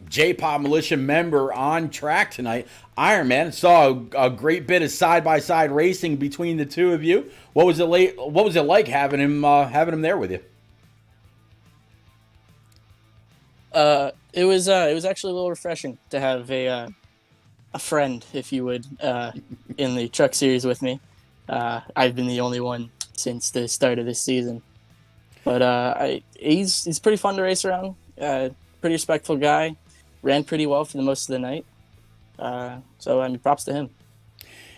Speaker 1: J-Pop Militia member on track tonight. Iron Man, saw a great bit of side-by-side racing between the two of you. What was it like having him there with you?
Speaker 5: It was actually a little refreshing to have a friend, if you would, in the truck series with me. I've been the only one since the start of this season, but he's pretty fun to race around. Pretty respectful guy, ran pretty well for the most of the night. So I mean, props to him.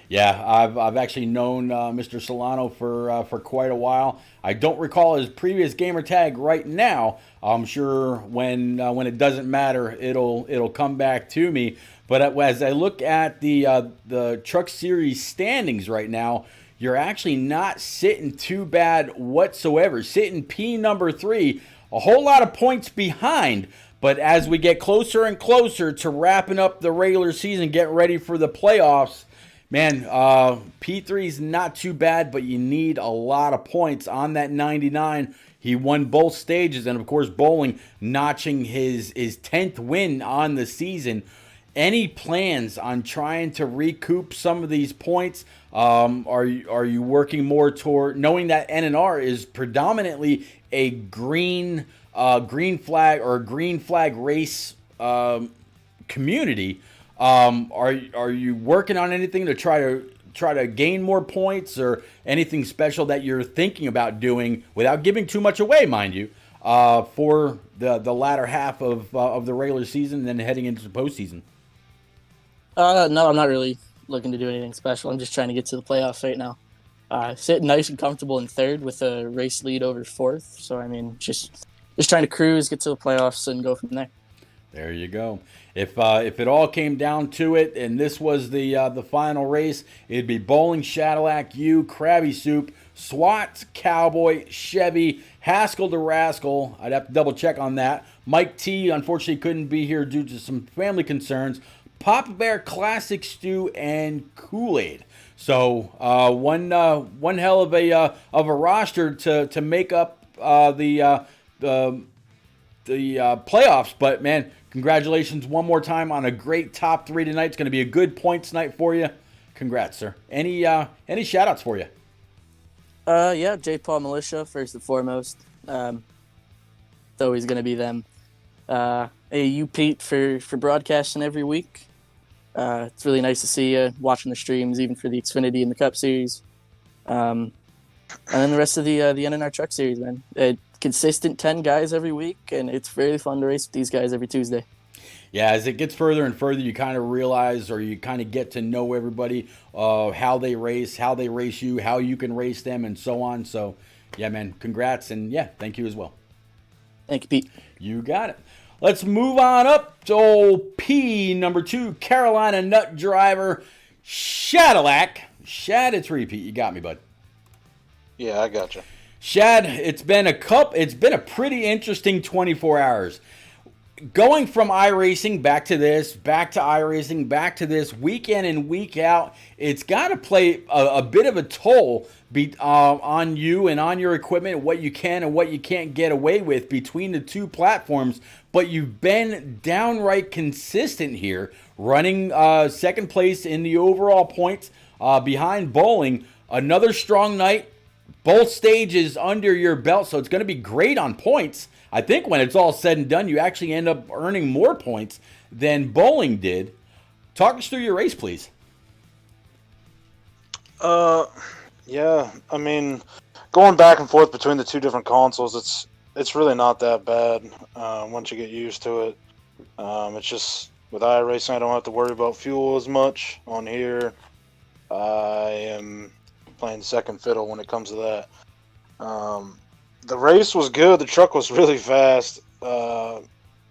Speaker 1: Yeah, I've actually known Mr. Solano for quite a while. I don't recall his previous gamer tag right now. I'm sure when it doesn't matter, it'll come back to me. But as I look at the Truck Series standings right now, you're actually not sitting too bad whatsoever. Sitting P number 3, a whole lot of points behind. But as we get closer and closer to wrapping up the regular season, getting ready for the playoffs, man, P3 is not too bad, but you need a lot of points on that 99. He won both stages, and of course, Bowling notching his 10th win on the season. any plans on trying to recoup some of these points? Are you working more toward knowing that NNR is predominantly a green flag or a green flag race community? Are you working on anything to try to gain more points, or anything special that you're thinking about doing without giving too much away, mind you, for the latter half of the regular season and then heading into the postseason?
Speaker 5: No, I'm not really looking to do anything special. I'm just trying to get to the playoffs right now. Sitting nice and comfortable in third with a race lead over fourth. So I mean, just trying to cruise, get to the playoffs, and go from there.
Speaker 1: There you go. If it all came down to it, and this was the final race, it'd be Bowling, Shadowlack, you, Krabby Soup, SWAT, Cowboy, Chevy, Haskell to Rascal. I'd have to double check on that. Mike T unfortunately couldn't be here due to some family concerns. Papa Bear, Classic Stew, and Kool-Aid. So one hell of a roster to make up the playoffs. But man, congratulations one more time on a great top three tonight. It's going to be a good points night for you. Congrats, sir. Any shout outs for you?
Speaker 5: Yeah, J. Paul Militia first and foremost. It's always going to be them. Hey, you Pete for broadcasting every week. It's really nice to see you watching the streams, even for the Xfinity and the Cup Series. And then the rest of the NNR Truck Series, man. Consistent 10 guys every week, and it's very fun to race with these guys every Tuesday.
Speaker 1: Yeah, as it gets further and further, you kind of realize, or you kind of get to know everybody, how they race you, how you can race them, and so on. So, yeah, man, congrats, and yeah, thank you as well.
Speaker 5: Thank you, Pete.
Speaker 1: You got it. Let's move on up to old P number 2, Carolina Nut Driver, Shadowlack. Shad, it's repeat. You got me, bud.
Speaker 4: Yeah, I got you.
Speaker 1: Shad, it's been a pretty interesting 24 hours. Going from iRacing back to this, back to iRacing, back to this, week in and week out, it's got to play a bit of a toll on you and on your equipment, what you can and what you can't get away with between the two platforms. But you've been downright consistent here, running second place in the overall points behind Bowling. Another strong night. Both stages under your belt, so it's going to be great on points. I think when it's all said and done, you actually end up earning more points than Bowling did. Talk us through your race, please.
Speaker 4: Yeah, I mean, going back and forth between the two different consoles, it's really not that bad once you get used to it. It's just with iRacing, I don't have to worry about fuel as much. On here, I am playing second fiddle when it comes to that. The race was good. The truck was really fast. There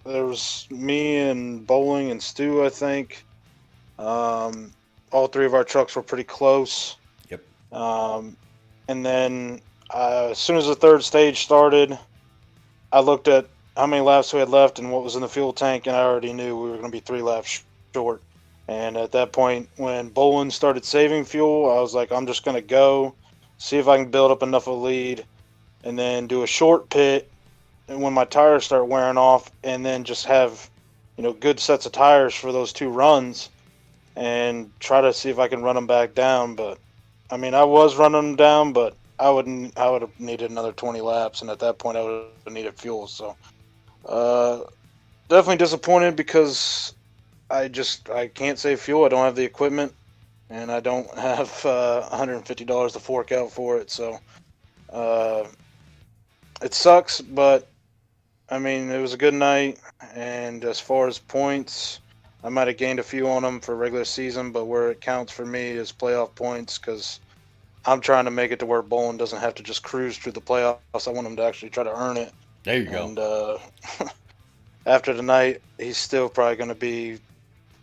Speaker 4: was me and Bowling and Stu, I think. All three of our trucks were pretty close.
Speaker 1: Yep.
Speaker 4: And then as soon as the third stage started, I looked at how many laps we had left and what was in the fuel tank, and I already knew we were going to be 3 laps short. And at that point, when Bolin started saving fuel, I was like, I'm just going to go, see if I can build up enough of a lead, and then do a short pit. And when my tires start wearing off, and then just have, good sets of tires for those 2 runs, and try to see if I can run them back down. But I mean, I was running them down, but I would have needed another 20 laps, and at that point, I would have needed fuel. So, definitely disappointed because I can't save fuel. I don't have the equipment, and I don't have $150 to fork out for it. So, it sucks, but I mean, it was a good night. And as far as points, I might have gained a few on them for regular season, but where it counts for me is playoff points, because I'm trying to make it to where Bolin doesn't have to just cruise through the playoffs. I want him to actually try to earn it.
Speaker 1: There you go.
Speaker 4: And after tonight, he's still probably going to be,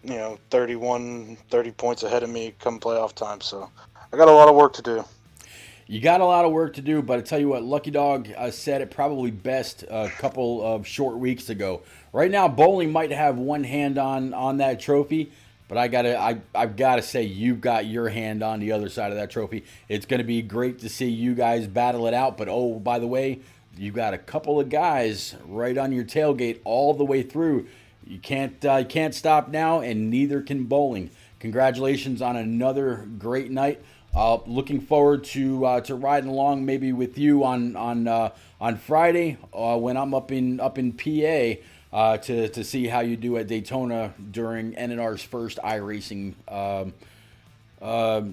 Speaker 4: 30 points ahead of me come playoff time. So I got a lot of work to do.
Speaker 1: You got a lot of work to do, but I tell you what, Lucky Dog said it probably best a couple of short weeks ago. Right now, Bowling might have one hand on that trophy, but I've gotta say you've got your hand on the other side of that trophy. It's going to be great to see you guys battle it out. But oh, by the way, you've got a couple of guys right on your tailgate all the way through. You can't stop now, and neither can bowling. Congratulations on another great night. Looking forward to riding along maybe with you on Friday when I'm up in PA to see how you do at Daytona during NNR's first iRacing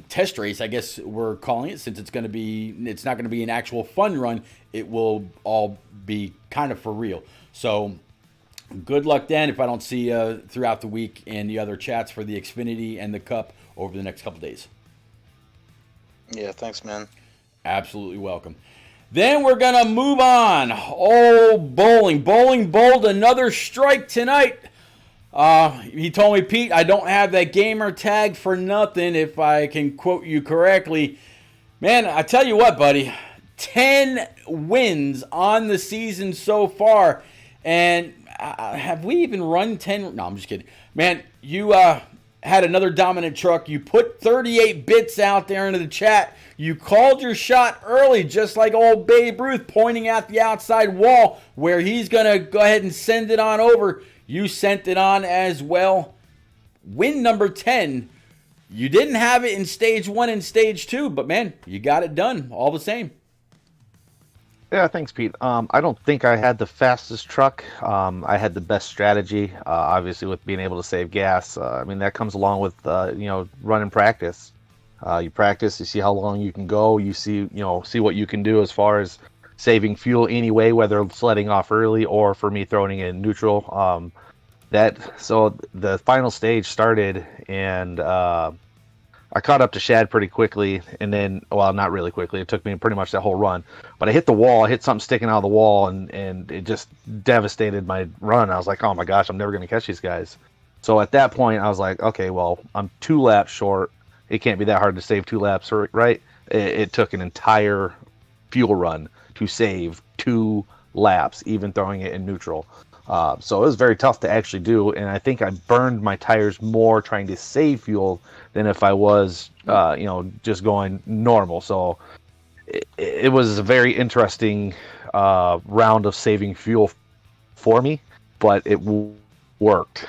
Speaker 1: test race. I guess we're calling it, since it's not going to be an actual fun run. It will all be kind of for real. So good luck then if I don't see you throughout the week in the other chats for the Xfinity and the Cup over the next couple days.
Speaker 4: Yeah, thanks, man.
Speaker 1: Absolutely welcome. Then we're going to move on. Oh, bowling. Bowling bowled another strike tonight. He told me, Pete, I don't have that gamer tag for nothing, if I can quote you correctly. Man, I tell you what, buddy. 10 wins on the season so far. And have we even run 10? No, I'm just kidding. Man, you had another dominant truck. You put 38 bits out there into the chat. You called your shot early, just like old Babe Ruth, pointing at the outside wall where he's going to go ahead and send it on over. You sent it on as well. Win number 10. You didn't have it in stage 1 and stage 2, but man, you got it done all the same.
Speaker 6: Yeah, thanks, Pete. I don't think I had the fastest truck. I had the best strategy, obviously, with being able to save gas. I mean, that comes along with, running practice. You practice, you see how long you can go, you see what you can do as far as saving fuel anyway, whether it's letting off early or for me throwing in neutral. So the final stage started, and I caught up to Shad pretty quickly, and then, well, not really quickly. It took me pretty much that whole run. But I hit the wall. I hit something sticking out of the wall, and it just devastated my run. I was like, oh my gosh, I'm never going to catch these guys. So at that point, I was like, okay, well, I'm 2 laps short. It can't be that hard to save 2 laps, right? It took an entire fuel run to save 2 laps, even throwing it in neutral. So it was very tough to actually do, and I think I burned my tires more trying to save fuel than if I was, just going normal. So it was a very interesting round of saving fuel for me, but it worked.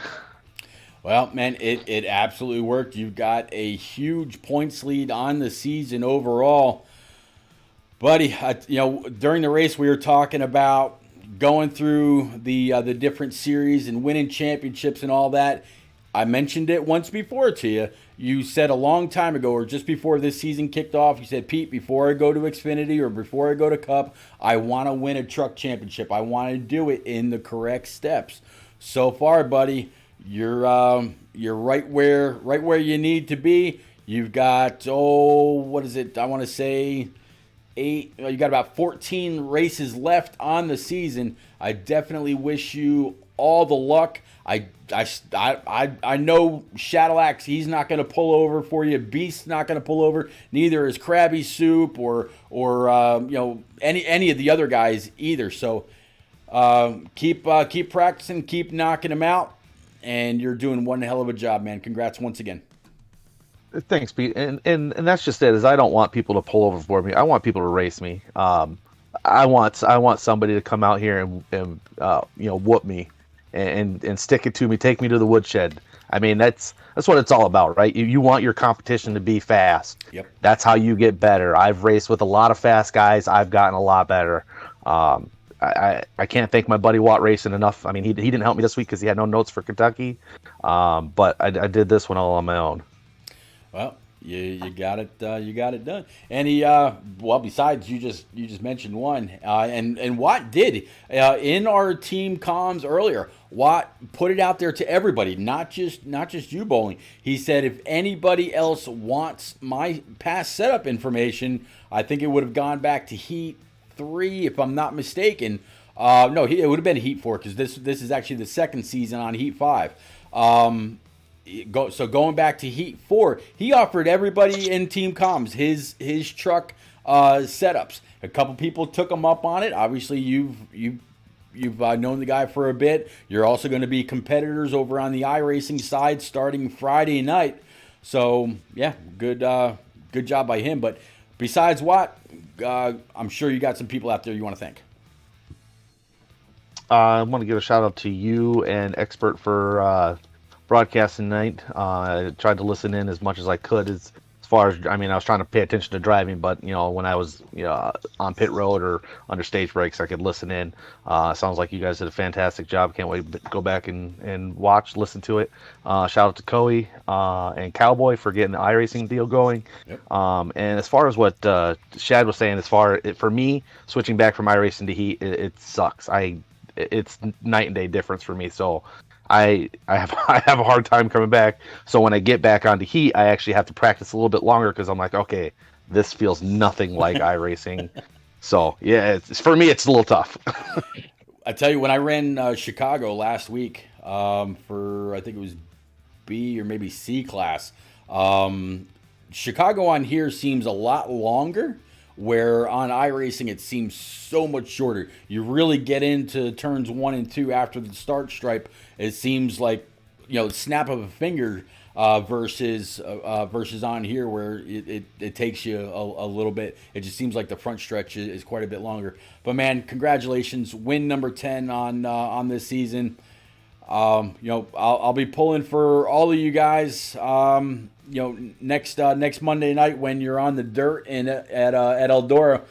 Speaker 1: Well, man, it absolutely worked. You've got a huge points lead on the season overall. Buddy, during the race we were talking about going through the different series and winning championships and all that. I mentioned it once before to you. You said a long time ago, or just before this season kicked off, you said, Pete, before I go to Xfinity or before I go to Cup, I want to win a truck championship. I want to do it in the correct steps. So far, buddy, you're right where you need to be. You've got, what is it? I want to say 8. You got about 14 races left on the season. I definitely wish you all the luck. I know Shadowlax, he's not going to pull over for you. Beast's not going to pull over. Neither is Krabby Soup or any of the other guys either. So keep practicing, keep knocking them out, and you're doing one hell of a job, man. Congrats once again.
Speaker 6: Thanks, Pete. And that's just it. Is I don't want people to pull over for me. I want people to race me. I want somebody to come out here and whoop me and stick it to me, take me to the woodshed. I mean, that's what it's all about, right? You want your competition to be fast.
Speaker 1: Yep.
Speaker 6: That's how you get better. I've raced with a lot of fast guys. I've gotten a lot better. I can't thank my buddy Watt Racing enough. I mean, he didn't help me this week because he had no notes for Kentucky. But I did this one all on my own.
Speaker 1: Well, you got it. You got it done. And he, besides you just mentioned one, and Watt did in our team comms earlier. Watt put it out there to everybody, not just you bowling. He said if anybody else wants my past setup information, I think it would have gone back to Heat 3, if I'm not mistaken. No, it would have been Heat 4 because this is actually the second season on Heat 5. Going back to Heat 4, he offered everybody in Team Comms his truck setups. A couple people took him up on it. Obviously, you've known the guy for a bit. You're also going to be competitors over on the iRacing side starting Friday night. So yeah, good job by him. But besides Watt, I'm sure you got some people out there you want to thank.
Speaker 6: I want to give a shout out to you and Expert for broadcasting tonight. I tried to listen in as much as I could. As far as I mean, I was trying to pay attention to driving, but when I was on pit road or under stage breaks, I could listen in. Sounds like you guys did a fantastic job. Can't wait to go back and listen to it. Shout out to Coey and Cowboy for getting the iRacing deal going.
Speaker 1: Yep.
Speaker 6: And as far as what Shad was saying, for me switching back from iRacing to Heat, it sucks. It's night and day difference for me. So I have I have a hard time coming back. So when I get back onto Heat, I actually have to practice a little bit longer because I'm like, okay, this feels nothing like iRacing. So yeah, for me, it's a little tough.
Speaker 1: I tell you, when I ran Chicago last week for I think it was B or maybe C class, Chicago on here seems a lot longer. Where on iRacing it seems so much shorter. You really get into turns 1 and 2 after the start stripe. It seems like snap of a finger versus on here where it takes you a little bit. It just seems like the front stretch is quite a bit longer. But man, congratulations, win number 10 on this season. I'll be pulling for all of you guys. Next Monday night when you're on the dirt at Eldora,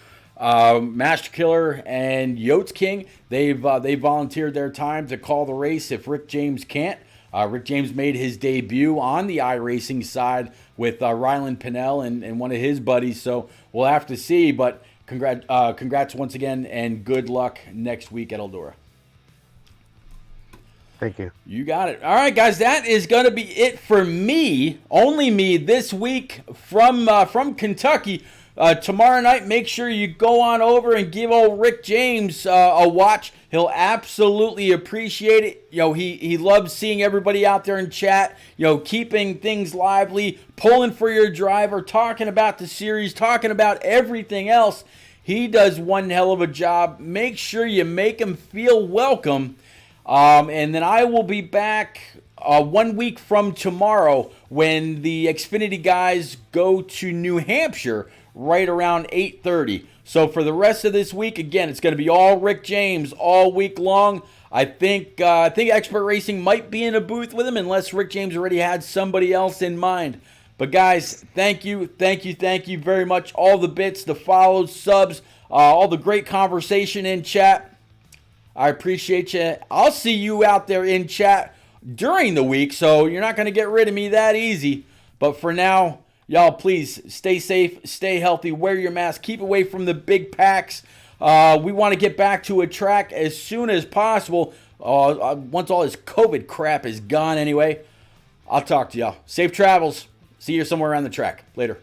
Speaker 1: Master Killer and Yotes King, they volunteered their time to call the race if Rick James can't. Rick James made his debut on the iRacing side with Ryland Pinnell and one of his buddies, so we'll have to see. But congrats once again, and good luck next week at Eldora.
Speaker 6: Thank you.
Speaker 1: You got it. All right, guys, that is going to be it for me, only me this week from Kentucky. Tomorrow night, make sure you go on over and give old Rick James a watch. He'll absolutely appreciate it. He loves seeing everybody out there in chat, keeping things lively, pulling for your driver, talking about the series, talking about everything else. He does one hell of a job. Make sure you make him feel welcome. And then I will be back 1 week from tomorrow when the Xfinity guys go to New Hampshire right around 8:30. So for the rest of this week, again, it's going to be all Rick James all week long. I think Expert Racing might be in a booth with him unless Rick James already had somebody else in mind. But guys, thank you very much. All the bits, the follows, subs, all the great conversation in chat. I appreciate you. I'll see you out there in chat during the week, so you're not going to get rid of me that easy. But for now, y'all, please stay safe, stay healthy, wear your mask, keep away from the big packs. We want to get back to a track as soon as possible. Once all this COVID crap is gone anyway. I'll talk to y'all. Safe travels. See you somewhere around the track. Later.